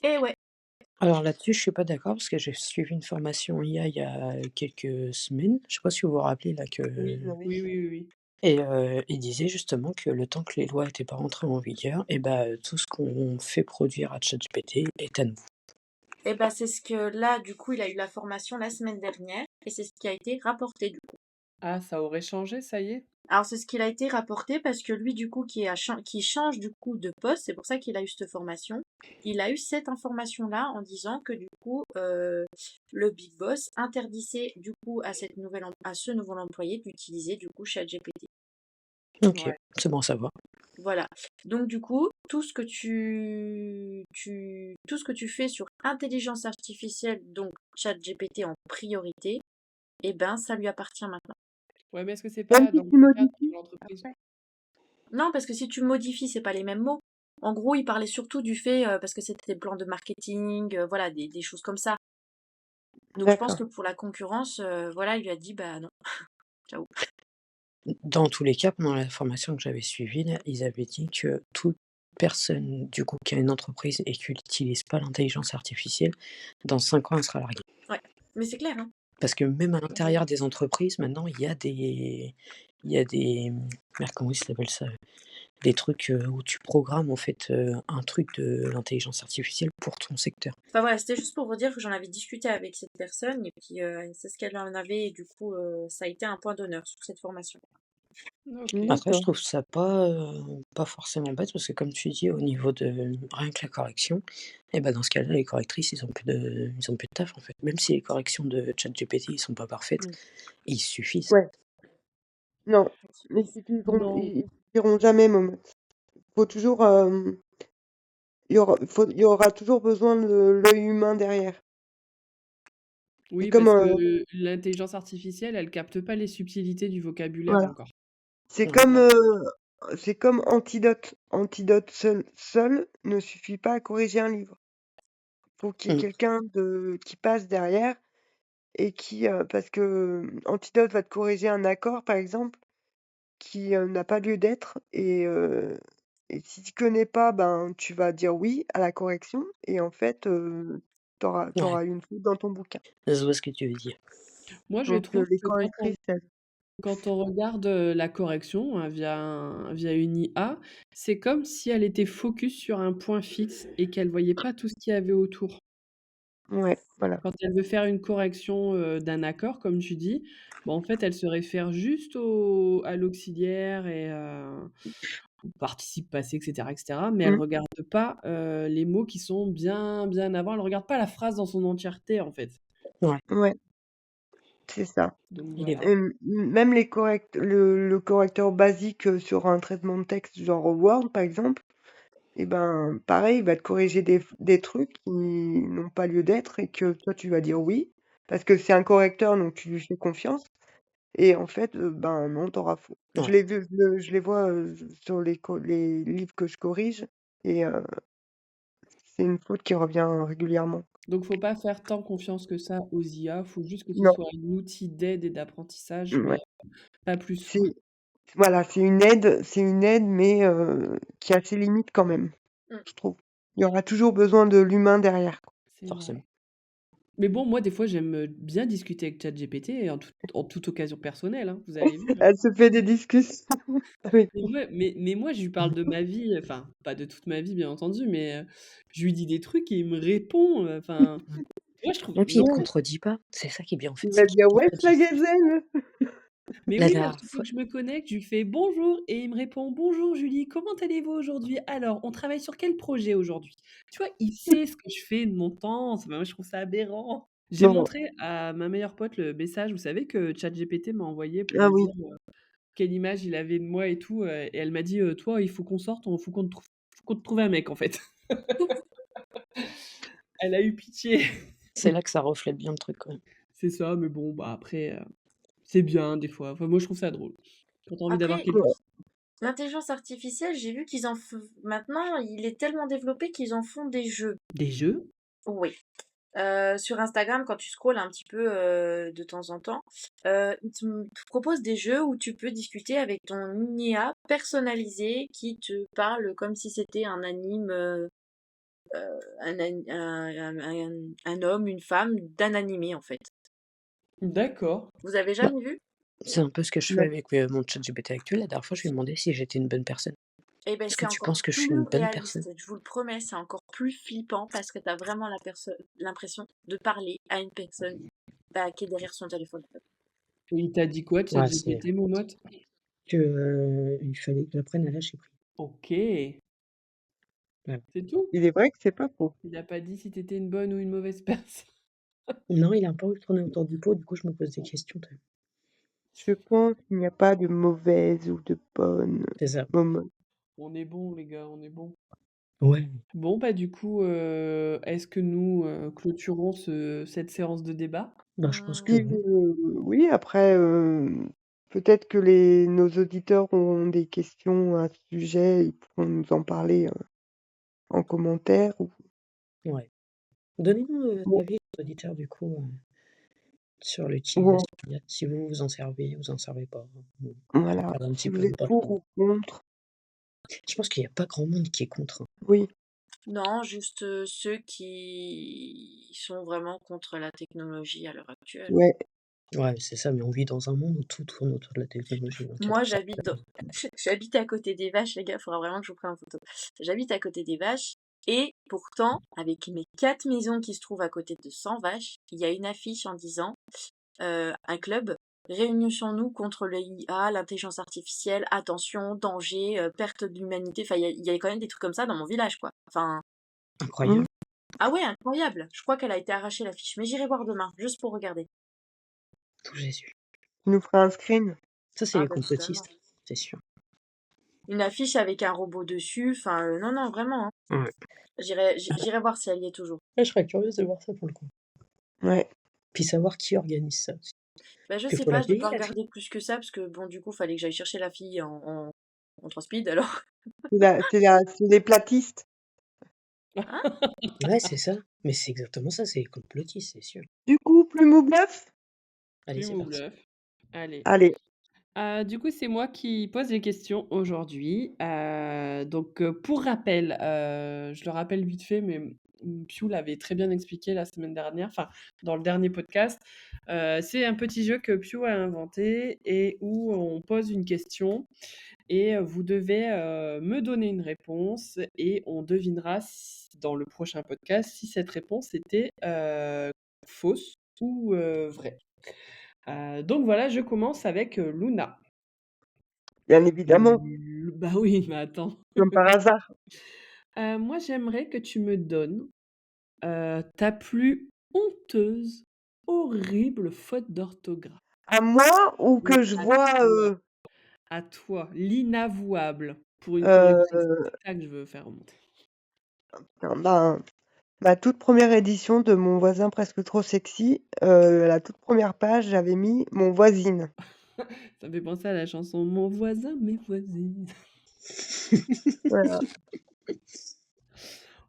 Et ouais, Alors là-dessus, je suis pas d'accord parce que j'ai suivi une formation IA il y a quelques semaines. Je sais pas si vous vous rappelez là que oui, non, mais Oui, oui, oui, oui. et il disait justement que le temps que les lois étaient pas rentrées en vigueur, et bah, tout ce qu'on fait produire à ChatGPT est à nous. et ben c'est ce que là, du coup, il a eu la formation la semaine dernière, et c'est ce qui a été rapporté du coup. Ah, ça aurait changé, ça y est? Alors c'est ce qu'il a été rapporté parce que lui, du coup, qui change du coup de poste, c'est pour ça qu'il a eu cette formation. Il a eu cette information-là en disant que du coup, le Big Boss interdisait du coup à à ce nouvel employé d'utiliser du coup ChatGPT. Ok, Ouais. c'est bon à savoir. Voilà. Donc du coup, tout ce que tout ce que tu fais sur intelligence artificielle, donc ChatGPT en priorité, eh ben ça lui appartient maintenant. Ouais, mais est-ce que c'est même pas si dans le tu cadre de modifies, l'entreprise? Non, parce que si tu modifies, c'est pas les mêmes mots. En gros, il parlait surtout du fait, parce que c'était des plans de marketing, voilà, des choses comme ça. Donc je pense d'accord. que pour la concurrence, voilà, il lui a dit, bah non, ciao. Dans tous les cas, pendant la formation que j'avais suivie, là, ils avaient dit que toute personne, du coup, qui a une entreprise et qui n'utilise pas l'intelligence artificielle, dans 5 ans, elle sera larguée. Ouais, mais c'est clair, hein. Parce que même à l'intérieur des entreprises, maintenant, il y a des merde, comment ça s'appelle ça? Des trucs, où tu programmes, en fait, un truc de l'intelligence artificielle pour ton secteur. Enfin voilà, c'était juste pour vous dire que j'en avais discuté avec cette personne et puis c'est ce qu'elle en avait et du coup ça a été un point d'honneur sur cette formation. OK. Après, je D'accord. trouve ça pas forcément bête parce que comme tu dis, au niveau de rien que la correction, et bah, dans ce cas-là, les correctrices, ils ont plus de taf, en fait. Même si les corrections de ChatGPT, ils sont pas parfaites, Mm. ils suffisent. Ouais. Non, mais Non. ils suffiront jamais, Momo. Faut toujours, il y aura toujours besoin de l'œil humain derrière. C'est Oui, comme, parce que l'intelligence artificielle, elle capte pas les subtilités du vocabulaire voilà. encore. C'est Ouais. comme, c'est comme Antidote. Antidote seul ne suffit pas à corriger un livre. Faut qu'il y ait Mmh. quelqu'un qui passe derrière et qui, parce que Antidote va te corriger un accord, par exemple, qui, n'a pas lieu d'être et si tu connais pas, ben, tu vas dire oui à la correction et en fait, tu Ouais, auras une faute dans ton bouquin. je vois ce que tu veux dire. Moi, je Donc trouve les que correctrices, elles quand on regarde, la correction, hein, via une IA, c'est comme si elle était focus sur un point fixe et qu'elle voyait pas tout ce qu'il y avait autour. ouais, voilà. Quand elle veut faire une correction, d'un accord, comme tu dis, bah, en fait, elle se réfère juste à l'auxiliaire et au participe passé et cetera, mais elle Mmh. regarde pas, les mots qui sont bien, bien avant. Elle regarde pas la phrase dans son entièreté, en fait. Ouais, Ouais, c'est ça. Donc il est voilà. vrai. Même le correcteur basique, sur un traitement de texte genre Word, par exemple, et ben, pareil, il va te corriger des trucs qui n'ont pas lieu d'être et que toi, tu vas dire oui, parce que c'est un correcteur, donc tu lui fais confiance et en fait, ben, non, tu auras faux. Je Ouais. l'ai vu, je les vois, sur les livres que je corrige et c'est une faute qui revient régulièrement. Donc faut pas faire tant confiance que ça aux IA, faut juste que ce Non, soit un outil d'aide et d'apprentissage, mais ouais, pas plus, quoi. c'est voilà, c'est une aide, mais qui a ses limites quand même, Mm. je trouve. Il y aura toujours besoin de l'humain derrière, quoi. C'est Forcément. vrai. Mais bon, moi, des fois, j'aime, bien discuter avec ChatGPT en toute occasion personnelle, hein, vous avez vu, hein. Elle se fait des discussions. Oui. Mais moi, je lui parle de ma vie, enfin, pas de toute ma vie, bien entendu, mais je lui dis des trucs et il me répond, enfin, moi, je trouve Et puis il te non, contredit pas. C'est ça qui est bien en fait, Il c'est va qu'il te dire: «Ouais, la contredit. gazelle!» mais La oui, là, dernière il suffit fois, que je me connecte, je lui fais: «Bonjour» et il me répond: «Bonjour Julie, comment allez-vous aujourd'hui? Alors, on travaille sur quel projet aujourd'hui?» Tu vois? Il sait ce que je fais de mon temps, c'est moi, je trouve ça aberrant. J'ai Non. montré à ma meilleure pote le message, vous savez, que ChatGPT m'a envoyé pour Ah me oui. dire, quelle image il avait de moi et tout, et elle m'a dit: «Toi, il faut qu'on sorte, faut qu'on te trouve un mec, en fait». Elle a eu pitié. c'est là que ça reflète bien le truc quand même. C'est ça, mais bon, bah, après, c'est bien des fois. Enfin, moi, je trouve ça drôle. Quand tu as envie d'avoir Après, quelque Ouais. l'intelligence artificielle, j'ai vu qu'ils en font... Maintenant, il est tellement développé qu'ils en font des jeux. des jeux? Oui. Sur Instagram, quand tu scrolles un petit peu de temps en temps, te propose des jeux où tu peux discuter avec ton IA personnalisé qui te parle comme si c'était un anime, un homme, une femme d'un animé en fait. D'accord. Vous avez Bah, jamais vu? c'est un peu ce que je fais Non. avec mon chat GPT actuel. La dernière fois, je lui ai demandé si j'étais une bonne personne. Eh ben Est-ce que c'est tu encore penses que je suis plus une bonne personne? réaliste, je vous le promets, c'est encore plus flippant parce que t'as vraiment l'impression de parler à une personne bah, qui est derrière son téléphone. Et il t'a dit quoi, Ouais, c'est ChatGPT, Momote? que il fallait que j'apprenne à lâcher prise. OK. Voilà. C'est tout? Il est vrai que c'est pas faux. Il a pas dit si tu étais une bonne ou une mauvaise personne? Non, il a un peu tourné autour du pot, du coup, je me pose des questions. Je pense qu'il n'y a pas de mauvaise ou de bonne C'est ça. moment. On est bons, les gars, on est bons. Ouais. Bon, bah, du coup, est-ce que nous, clôturons cette séance de débat? Bah, je pense que Si, oui. oui, après, peut-être que nos auditeurs ont des questions à ce sujet, ils pourront nous en parler, en commentaire ou Ouais. Donnez-nous votre ou avis, les auditeurs, du coup, sur ou l'utilisation d'IA. Si vous vous en servez, vous en servez pas. Ou voilà, parlez un si petit vous peu, êtes pas pour trop. ou contre. Je pense qu'il y a pas grand monde qui est contre, hein. Oui, Non, juste ceux qui sont vraiment contre la technologie à l'heure actuelle. ouais. Ouais, c'est ça, mais on vit dans un monde où tout tourne autour de la technologie, donc il y a Moi, pour ça. j'habite à côté des vaches, les gars, il faudra vraiment que je vous prenne en photo. J'habite à côté des vaches et pourtant, avec mes 4 maisons qui se trouvent à côté de 100 vaches, il y a une affiche en disant un club, réunissons-nous contre le IA, l'intelligence artificielle, attention, danger, perte de l'humanité. Enfin, il y a quand même des trucs comme ça dans mon village, quoi. Enfin, Mmh. Incroyable, ah ouais, incroyable. Je crois qu'elle a été arrachée l'affiche, mais j'irai voir demain, juste pour regarder. tout Jésus. Tu nous feras un screen. Ça, c'est Ah les bah totalement. complotistes, c'est sûr. Une affiche avec un robot dessus, enfin, non, non, vraiment, hein. Ouais. J'irai voir si elle y est toujours. Ouais, je serais curieuse de voir ça pour le coup. Ouais. Puis savoir qui organise ça aussi. Bah, je Parce qu'il sais faut la pas, j'ai payer, pas la fille. regardé plus que ça, parce que bon, du coup, fallait que j'aille chercher la fille en 3 speed, alors. C'est les platistes. Hein? Ouais, c'est ça. Mais c'est exactement ça, c'est les complotistes, c'est sûr. Du coup, plume ou bluff? Allez, c'est Plume ou parti. bluff? Allez. Allez. Du coup, c'est moi qui pose les questions aujourd'hui. Donc, pour rappel, je le rappelle vite fait, mais Piou l'avait très bien expliqué la semaine dernière, enfin, dans le dernier podcast. C'est un petit jeu que Piou a inventé et où on pose une question et vous devez me donner une réponse et on devinera dans le prochain podcast si cette réponse était fausse ou vraie. Donc voilà, je commence avec Luna. Bien évidemment, Bah oui, mais attends. comme par hasard. Moi, j'aimerais que tu me donnes ta plus honteuse, horrible faute d'orthographe. À moi ou Oui, que je à vois toi. À toi, l'inavouable pour une euh, correction. C'est ça que je veux faire remonter. ben, ma toute première édition de Mon voisin presque trop sexy, la toute première page, j'avais mis mon voisine. Ça me fait penser à la chanson Mon voisin, mes voisines. Voilà,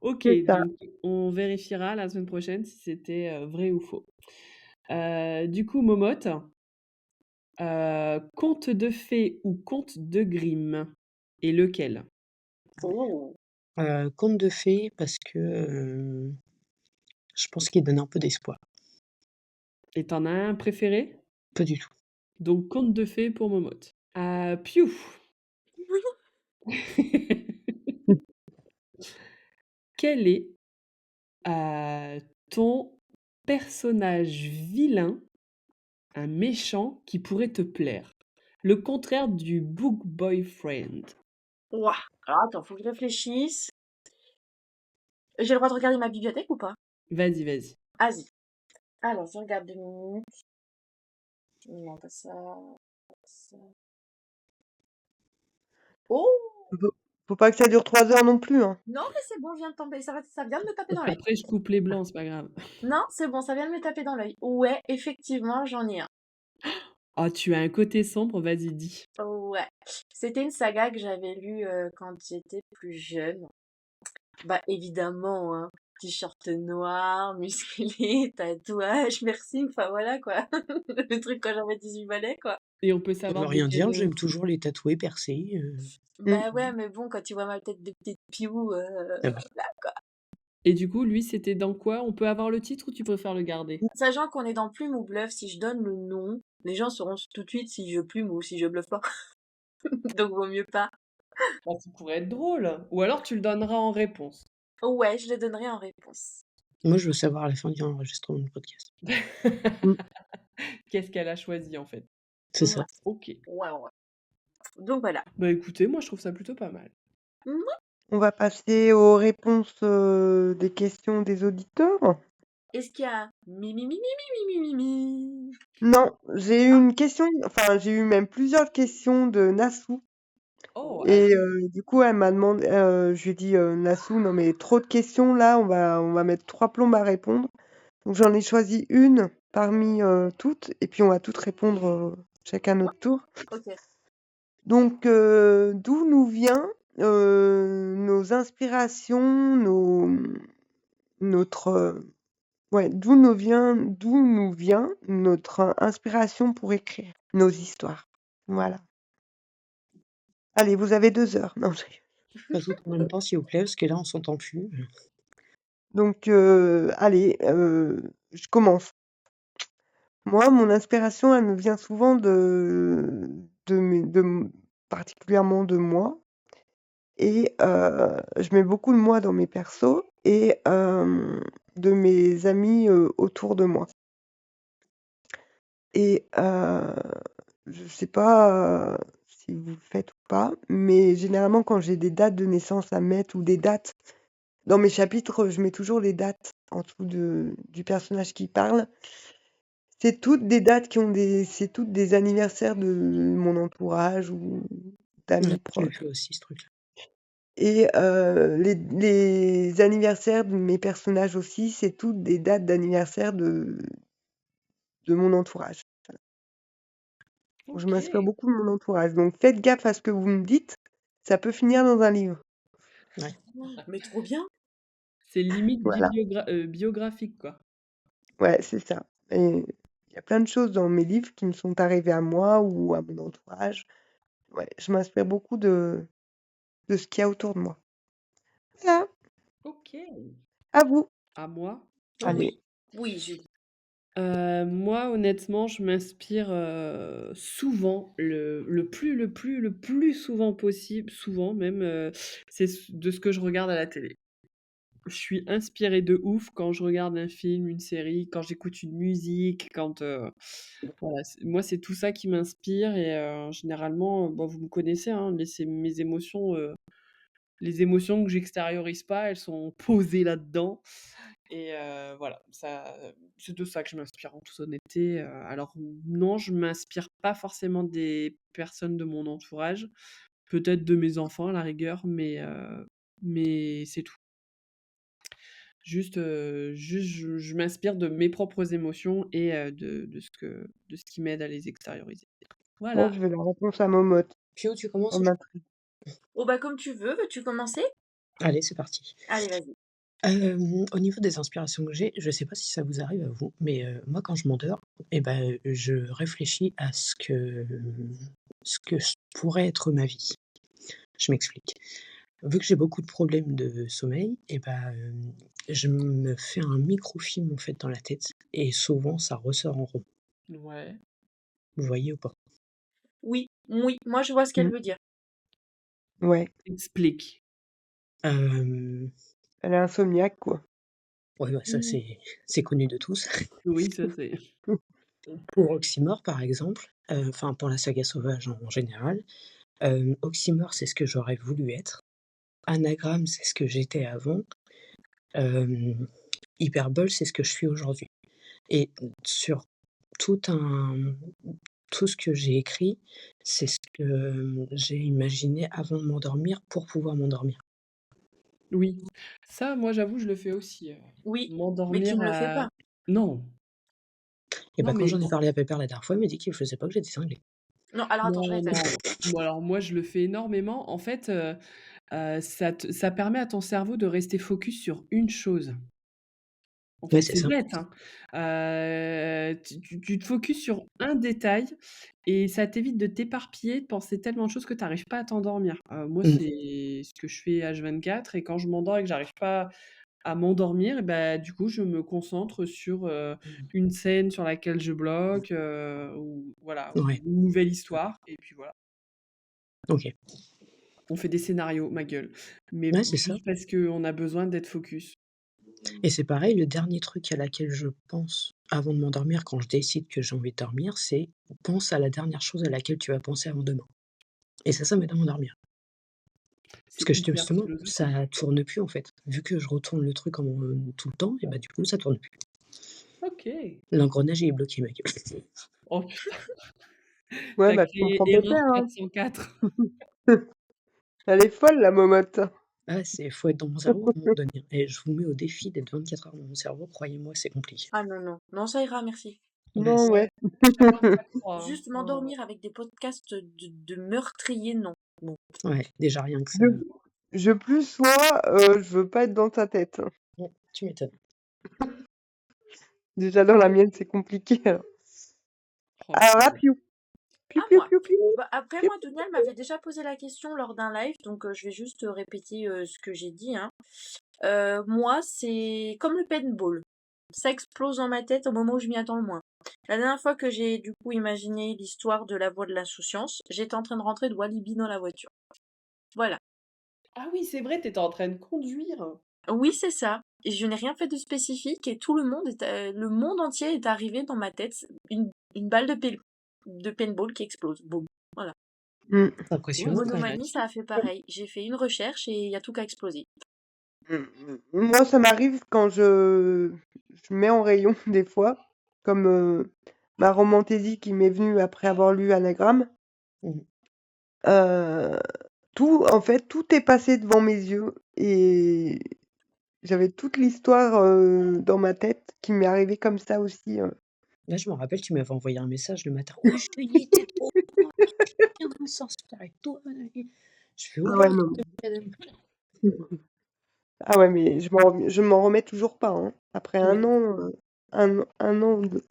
Ok, c'est ça. donc on vérifiera la semaine prochaine si c'était vrai ou faux. Du coup, Momote, conte de fées ou conte de Grimm? Et lequel? Oh. Conte de fées, parce que je pense qu'il donne un peu d'espoir. Et t'en as un préféré? Pas du tout. Donc conte de fées pour Momote. Piou! Quel est ton personnage vilain, un méchant qui pourrait te plaire? Le contraire du book boyfriend. Ouah. Alors attends, faut que je réfléchisse. J'ai le droit de regarder ma bibliothèque ou pas? Vas-y, vas-y. Vas-y. Alors, je regarde 2 minutes. Non, pas ça. Pas ça. Oh! Faut pas que ça dure 3 heures non plus, hein. Non, mais c'est bon, je viens de tomber. Ça vient de me taper dans l'œil. Après, je coupe les blancs, c'est pas grave. Non, c'est bon, ça vient de me taper dans l'œil. Ouais, effectivement, j'en ai un. Oh, tu as un côté sombre, vas-y, dis. Ouais. C'était une saga que j'avais lue quand j'étais plus jeune. Bah, évidemment, hein. T-shirt noir, musclé, tatouage, piercing, enfin voilà quoi. Le truc quand j'avais 18 balais quoi. Et on peut Ça savoir veut de rien dire, quel... j'aime toujours les tatoués percés. Bah ouais, mais bon, quand tu vois ma tête de petite piou, Ah bah. là quoi. Et du coup, lui, c'était dans quoi? On peut avoir le titre ou tu préfères le garder? Sachant qu'on est dans Plume ou Bluff, si je donne le nom, les gens sauront tout de suite si je plume ou si je bluffe pas. Donc vaut mieux pas. Bah, ça pourrait être drôle. Ou alors tu le donneras en réponse. Ouais, je le donnerai en réponse. Moi, je veux savoir à la fin du enregistrement du podcast. Qu'est-ce qu'elle a choisi en fait? C'est Ouais, ça. Ok. ouais. Donc voilà. Bah écoutez, moi je trouve ça plutôt pas mal. On va passer aux réponses des questions des auditeurs. Est-ce qu'il y a mi? Non, j'ai eu une question, enfin j'ai eu même plusieurs questions de Nassou. Oh, Et allez. du coup, elle m'a demandé, je lui ai dit, Nassou, non mais trop de questions là, on va mettre 3 plombes à répondre. Donc j'en ai choisi une parmi toutes, et puis on va toutes répondre chacun notre tour. Ok. Donc, d'où nous vient nos inspirations, notre d'où nous vient notre inspiration pour écrire nos histoires. Voilà. Allez, vous avez 2 heures. Non, Pas tout en même temps, s'il vous plaît, parce que là, on s'entend plus. Donc, allez, je commence. Moi, mon inspiration, elle me vient souvent particulièrement de moi. Et je mets beaucoup de moi dans mes persos et de mes amis autour de moi. Et je sais pas si vous le faites ou pas, mais généralement quand j'ai des dates de naissance à mettre ou des dates dans mes chapitres, je mets toujours les dates en dessous du personnage qui parle. C'est toutes des dates c'est toutes des anniversaires de mon entourage ou d'amis Ouais, je le proches. fais aussi ce truc-là. Et les anniversaires de mes personnages aussi, c'est toutes des dates d'anniversaire de mon entourage. Je OK. m'inspire beaucoup de mon entourage. Donc faites gaffe à ce que vous me dites, ça peut finir dans un livre. Ouais. Mais trop bien. C'est limite Voilà. biographique, quoi. Ouais, c'est ça. Et il y a plein de choses dans mes livres qui me sont arrivées à moi ou à mon entourage. Ouais, je m'inspire beaucoup de ce qu'il y a autour de moi. Voilà, OK. à vous. À moi? Allez. Oui, Julie. Moi, honnêtement, je m'inspire, souvent, le plus souvent possible, souvent même, c'est de ce que je regarde à la télé. Je suis inspirée de ouf quand je regarde un film, une série, quand j'écoute une musique, voilà, moi, c'est tout ça qui m'inspire et généralement, bah, vous me connaissez, hein, c'est mes émotions, les émotions que j'extériorise pas, elles sont posées là-dedans et voilà, c'est de ça que je m'inspire en toute honnêteté, alors non, je m'inspire pas forcément des personnes de mon entourage, peut-être de mes enfants à la rigueur, mais c'est tout. Juste je m'inspire de mes propres émotions et de ce qui m'aide à les extérioriser. Bon, Voilà. je vais la réponse à Momotte. Pio, tu commences On ou je- a Oh bah comme tu veux, veux-tu commencer? Allez, c'est parti. Allez, vas-y. Au niveau des inspirations que j'ai, je sais pas si ça vous arrive à vous, mais moi quand je m'endors, eh ben, je réfléchis à ce que pourrait être ma vie. Je m'explique. Vu que j'ai beaucoup de problèmes de sommeil, et ben, je me fais un microfilm en fait dans la tête et souvent ça ressort en rond. Ouais. Vous voyez ou pas? Oui, oui, moi je vois ce qu'elle Mmh. veut dire. Ouais, Explique. Hem, elle est insomniaque, quoi. ouais, bah, ça Mmh. c'est connu de tous. Oui, ça c'est Pour Oxymore par exemple, enfin pour la saga Sauvage en général, Oxymore c'est ce que j'aurais voulu être. Anagramme c'est ce que j'étais avant. Hem, Hyperbole c'est ce que je suis aujourd'hui et sur tout un tout ce que j'ai écrit, c'est ce que j'ai imaginé avant de m'endormir pour pouvoir m'endormir. oui. Ça, moi, j'avoue, je le fais aussi, Oui, mais tu m'endormir ne le fais à pas. non, Et non, bah, quand mais j'en ai parlé à Pépère la dernière fois, il m'a dit qu'il faisait pas, que j'étais cinglé. Non, alors attends, je non, répète. non. Moi, alors moi, je le fais énormément. En fait, ça permet à ton cerveau de rester focus sur une chose. En Ouais, fait, c'est c'est ça. bête, hein. Tu te focuses sur un détail et ça t'évite de t'éparpiller, de penser tellement de choses que tu arrives pas à t'endormir. Moi, Mmh. c'est ce que je fais H24 et quand je m'endors et que j'arrive pas à m'endormir et bah, du coup, je me concentre sur, une scène sur laquelle je bloque, ou voilà, ou Ouais, une nouvelle histoire et puis voilà. OK. On fait des scénarios, ma gueule, mais Ouais, c'est ça juste parce qu'on a besoin d'être focus. et c'est pareil, le dernier truc à laquelle je pense avant de m'endormir quand je décide que j'ai envie de dormir, c'est: pense à la dernière chose à laquelle tu vas penser avant demain et ça m'aide à m'endormir. Parce C'est que hyper justement, philosophique. ça tourne plus, en fait. Vu que je retourne le truc tout le temps et bah, du coup, ça tourne plus. OK. L'engrenage, il est bloqué, ma gueule. Oh putain, Ouais, tu bah, je créé comprends erreur Pépère, hein. 404. Elle est folle, la Momotte. Ah, faut être dans mon cerveau à un moment donné, hein et je vous mets au défi d'être 24 heures dans mon cerveau, croyez-moi, c'est compliqué. Ah non, non. Non, ça ira, merci. Ouais, Non, ouais. Chacun sa croix, hein. Juste m'endormir avec des podcasts de meurtriers, non. Bon. ouais, déjà rien que ça. Je je plus sois, je veux pas être dans ta tête. Ouais, tu m'étonnes. Déjà dans la mienne, c'est compliqué, alors. Oh Alors là, putain. piou. À Piou, piou, moi. piou, piou. Bah, après, Piou. moi, Dunia elle m'avait déjà posé la question lors d'un live, donc je vais juste répéter ce que j'ai dit, hein. Moi, c'est comme le paintball. Ça explose dans ma tête au moment où je m'y attends le moins. La dernière fois que j'ai du coup imaginé l'histoire de la voix de l'insouciance, j'étais en train de rentrer de Walibi dans la voiture. Voilà. Ah oui, c'est vrai, tu étais en train de conduire. Oui, c'est ça. Et je n'ai rien fait de spécifique et tout le monde le monde entier est arrivé dans ma tête. Une balle de paintball qui explose. Boum. Voilà. Mmh. C'est impressionnant quand même. Monomanie, ça a fait pareil. J'ai fait une recherche et il y a tout qu'à exploser. Moi, ça m'arrive quand je mets en rayon des fois comme ma romantaisie qui m'est venue après avoir lu Anagramme. Mmh. En fait, tout est passé devant mes yeux et j'avais toute l'histoire dans ma tête qui m'est arrivée comme ça aussi. Là, je me rappelle, tu m'avais envoyé un message le matin: «Ouais, Julie, tu trop bien, je viendrai sortir avec toi, nanani». Je fais: Ah «Ouais, ouais, s'il non. te plaît, donne». Ah ouais, mais je m'en remets toujours pas, hein. Après Ouais. un an, un an ou 2.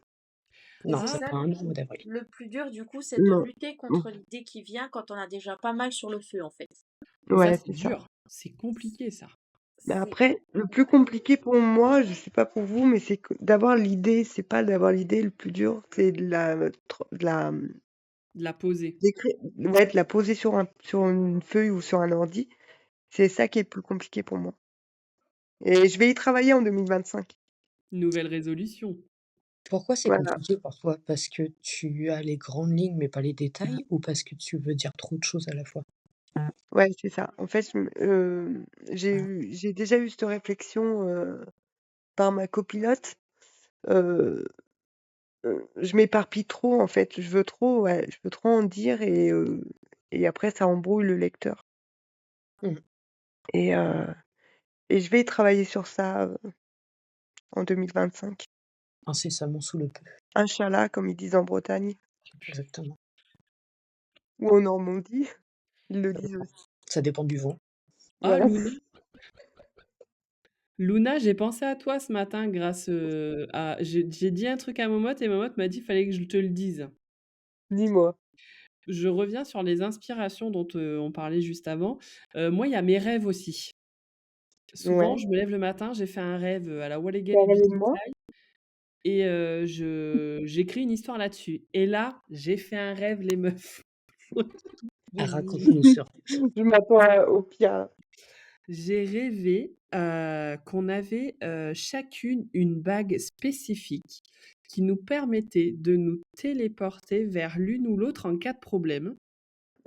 Et Non, c'est Ah, ça ça fait 1 an au mois d'avril. le plus dur du coup, c'est de Non. lutter contre l'idée qui vient quand on a déjà pas mal sur le feu en fait. et ça, Ouais, c'est c'est ça. dur. C'est compliqué, ça. Mais C'est après, le plus compliqué pour moi, je sais pas pour vous, mais c'est que d'avoir l'idée, c'est pas d'avoir l'idée le plus dur, c'est De la poser. de la poser sur une feuille ou sur un ordi. C'est ça qui est le plus compliqué pour moi. Et je vais y travailler en 2025. Nouvelle résolution. Pourquoi c'est Voilà. compliqué pour toi? Parce que tu as les grandes lignes, mais pas les détails, ou parce que tu veux dire trop de choses à la fois? Ouais, c'est ça. En fait, j'ai déjà eu cette réflexion par ma copilote. Euh, je m'éparpille trop, en fait. Je veux trop en dire et après, ça embrouille le lecteur. Mmh. Et, euh, et je vais travailler sur ça en 2025. Incessamment sous le peu. Inch'Allah, comme ils disent en Bretagne Exactement. ou en Normandie, ils le disent aussi. Ça dépend du vent. Ah, Voilà. Luna. Luna, j'ai pensé à toi ce matin grâce à. J'ai dit un truc à Momotte et Momotte m'a dit fallait que je te le dise. Dis-moi. Je reviens sur les inspirations dont on parlait juste avant. Moi, il y a mes rêves aussi. Souvent, Ouais. je me lève le matin, j'ai fait un rêve à la Wallegel T'as et du rêvé de moi? Sky et j'écris une histoire là-dessus. Et là, j'ai fait un rêve, les meufs. Ah, raconte-nous ce rêve. Je m'attends au pire. J'ai rêvé qu'on avait chacune une bague spécifique qui nous permettait de nous téléporter vers l'une ou l'autre en cas de problème.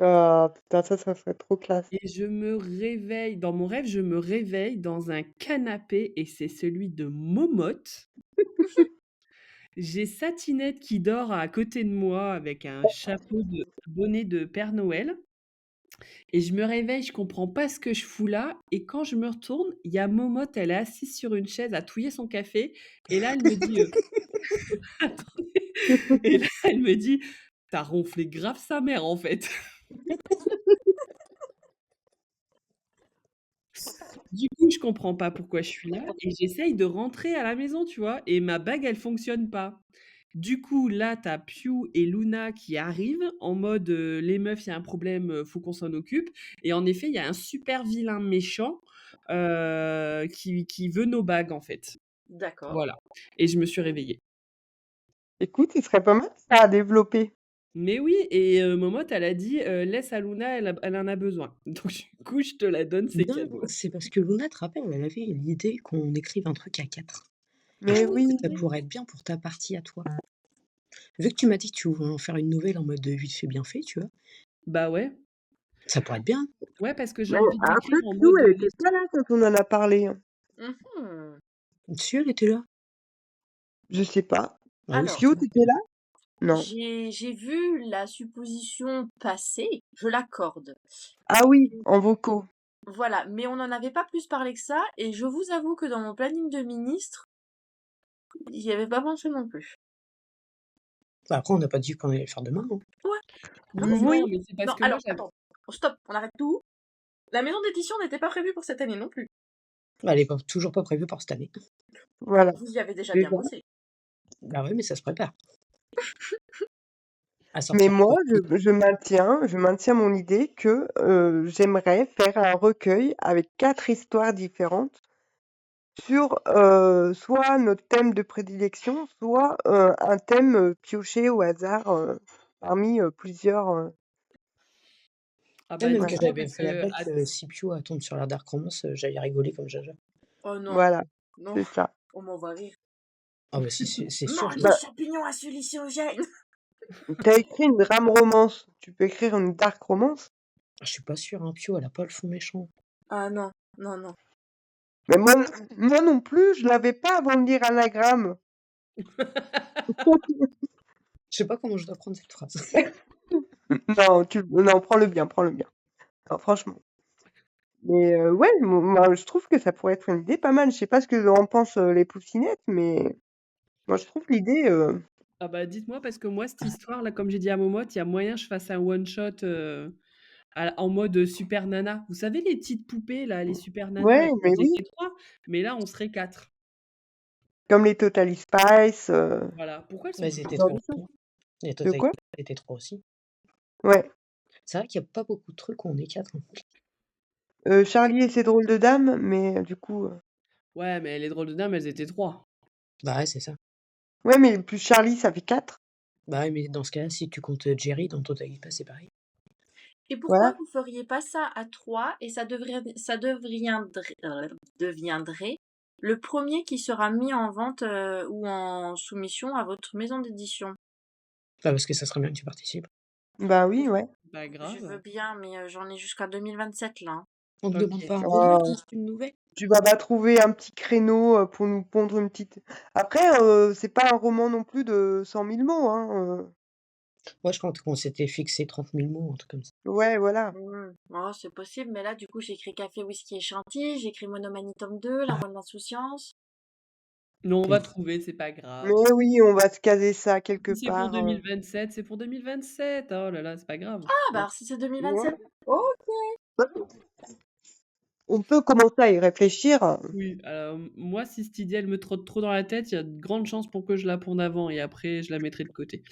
Ah putain, ça serait trop classe. Et je me réveille, dans mon rêve, je me réveille dans un canapé et c'est celui de Momotte. J'ai Satinette qui dort à côté de moi avec un bonnet de Père Noël. Et je me réveille, je comprends pas ce que je fous là. Et quand je me retourne, il y a Momotte, elle est assise sur une chaise à touiller son café. Et là, elle me dit, attendez. Et là, elle me dit, t'as ronflé grave sa mère en fait. Du coup, je comprends pas pourquoi je suis là et j'essaye de rentrer à la maison, tu vois? Et ma bague, elle fonctionne pas. Du coup, là, tu as Piu et Luna qui arrivent en mode, «Les meufs, il y a un problème, faut qu'on s'en occupe» et en effet, il y a un super vilain méchant, qui veut nos bagues, en fait. d'accord. Voilà et je me suis réveillée. Écoute, il serait pas mal ça à développer. Mais oui et Momotte, elle a dit, «Laisse à Luna, elle en a besoin». Donc du coup, je te la donne, c'est Non, cadeau. c'est parce que Luna, te rappelle, elle avait l'idée qu'on écrive un truc à 4. Et je Mais pense que oui, ça pourrait être bien pour ta partie à toi. Vu que tu m'as dit que tu voulais en faire une nouvelle en mode vite fait, bien fait, tu vois? Bah ouais. Ça pourrait être bien. Ouais, parce que j'ai mais envie après, d'écrire en Piou, mode, elle était pas là quand on en a parlé, hein. Mhm. Si, elle était là. Je sais pas. Ah oui, Alors, si, Piou, si. t'étais là? Non. j'ai vu la supposition passer, je l'accorde. Ah oui, en vocaux. Voilà, mais on n'en avait pas plus parlé que ça, et je vous avoue que dans mon planning de ministre, j'y avais pas pensé non plus. Bah, après, on n'a pas dit qu'on allait le faire demain, hein. Ouais. Oui. non, mais c'est parce Non, que moi alors, j'avais attends, stop, on arrête tout. La maison d'édition n'était pas prévue pour cette année non plus. Elle est toujours pas prévue pour cette année. Voilà. Vous y avez déjà bien Déjà. bossé. Bah ouais, mais ça se prépare. À Mais sortir moi, de- je maintiens mon idée que j'aimerais faire un recueil avec 4 histoires différentes sur soit notre thème de prédilection, soit un thème pioché au hasard parmi plusieurs. ah Ouais, bah même que dis-moi Voilà. j'avais parce fait la que blague que si Pio tombe sur la Dark Romance, j'allais rigoler comme Jaja. Oh non, Voilà, non, c'est ça. on m'en va rire. Ah bah si, c'est sûr, Mange je des Bah, champignons à silicogène. t'as écrit une drame romance, tu peux écrire une dark romance. je suis pas sûre, hein, Pio, elle a pas le fond méchant. Ah non, non, non. Mais moi non plus, je l'avais pas avant de lire Anagramme. Je sais pas comment je dois prendre cette phrase. Non, prends-le bien, prends-le bien. Non, franchement. Mais ouais, moi, je trouve que ça pourrait être une idée pas mal. Je sais pas ce que en pensent les poussinettes, mais moi, je trouve l'idée... Ah bah dites-moi, parce que moi, cette histoire-là, comme j'ai dit à Momotte, il y a moyen que je fasse un one-shot en mode Super Nana. Vous savez, les petites poupées, là, les Super Nana, Ouais, mais elles oui, étaient 3, mais là, on serait 4. comme les Totally Spice, Voilà. Pourquoi elles sont Mais plus ils étaient genre 3 de choses. aussi. Les De Total quoi? Spice étaient 3 aussi. Ouais. C'est vrai qu'il y a pas beaucoup de trucs où on est 4. Charlie et ses drôles de dames, mais du coup... Ouais, mais les drôles de dames, elles étaient 3. Bah ouais, c'est ça. Ouais, mais plus Charlie, ça fait 4. Bah ouais, mais dans ce cas-là, si tu comptes Jerry dans Total Spice, c'est pareil. Et pourquoi Voilà. vous feriez pas ça à 3 et ça deviendrait le premier qui sera mis en vente ou en soumission à votre maison d'édition? Bah parce que ça serait bien que tu participes. Bah oui, ouais. Pas Je veux grave. bien, mais j'en ai jusqu'à 2027 là, hein. On te Ok. demande pas un roman, Euh, juste une nouvelle. Tu vas pas trouver un petit créneau pour nous pondre une petite... Après, c'est pas un roman non plus de 100 000 mots, hein. Ouais, je crois qu'on s'était fixé 30 000 mots, un truc comme ça. Ouais, voilà. Oh, c'est possible, mais là, du coup, j'ai écrit Café, Whisky et Chantilly, j'ai écrit Monomanie tome 2, La Voix de l'Insouciance. Non, on va trouver, c'est pas grave. Mais oui, on va se caser ça quelque Si c'est pour part. 2027, c'est pour 2027. Oh là là, c'est pas grave. Ah, bah alors si c'est 2027. Ouais. Oh, On peut commencer à y réfléchir. Oui, alors moi, si cette idée, elle me trotte trop dans la tête, il y a de grandes chances pour que je la ponde avant et après, je la mettrai de côté.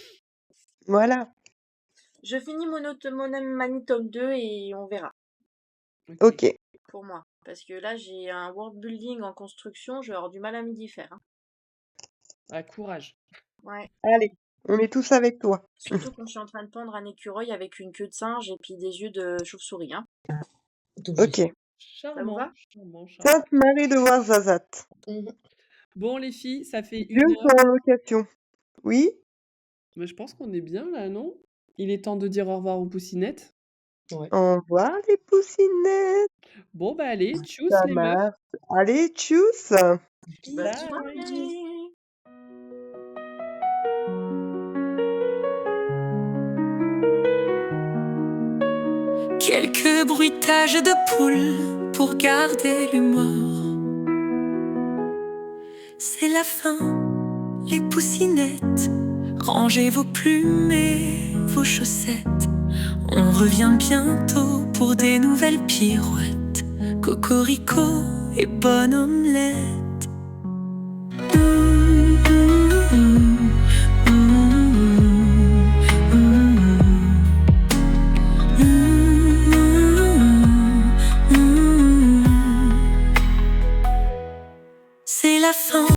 Voilà. je finis Monomanie tome 2 et on verra, Ok. pour moi. Parce que là, j'ai un world building en construction, je vais avoir du mal à m'y faire, hein. Ah, courage. Ouais. Allez, on est tous avec toi. Surtout quand je suis en train de pendre un écureuil avec une queue de singe et puis des yeux de chauve-souris, hein. Donc, Ok. Ça vous Charmant, va? charmant, charmant. Sainte Marie de Ouarzazate. Bon, les filles, ça fait Dieu 1 pour heure. en location. Oui? Mais je pense qu'on est bien là, non? Il est temps de dire au revoir aux poussinettes. Ouais. Au revoir les poussinettes. Bon, bah allez, tchuss Ça les meufs. marche. Allez, tchuss. Bonne Bye. soirée. Quelques bruitages de poules pour garder l'humour. C'est la fin, les poussinettes. Rangez vos plumes et vos chaussettes. On revient bientôt pour des nouvelles pirouettes. Cocorico et bonne omelette. C'est la fin.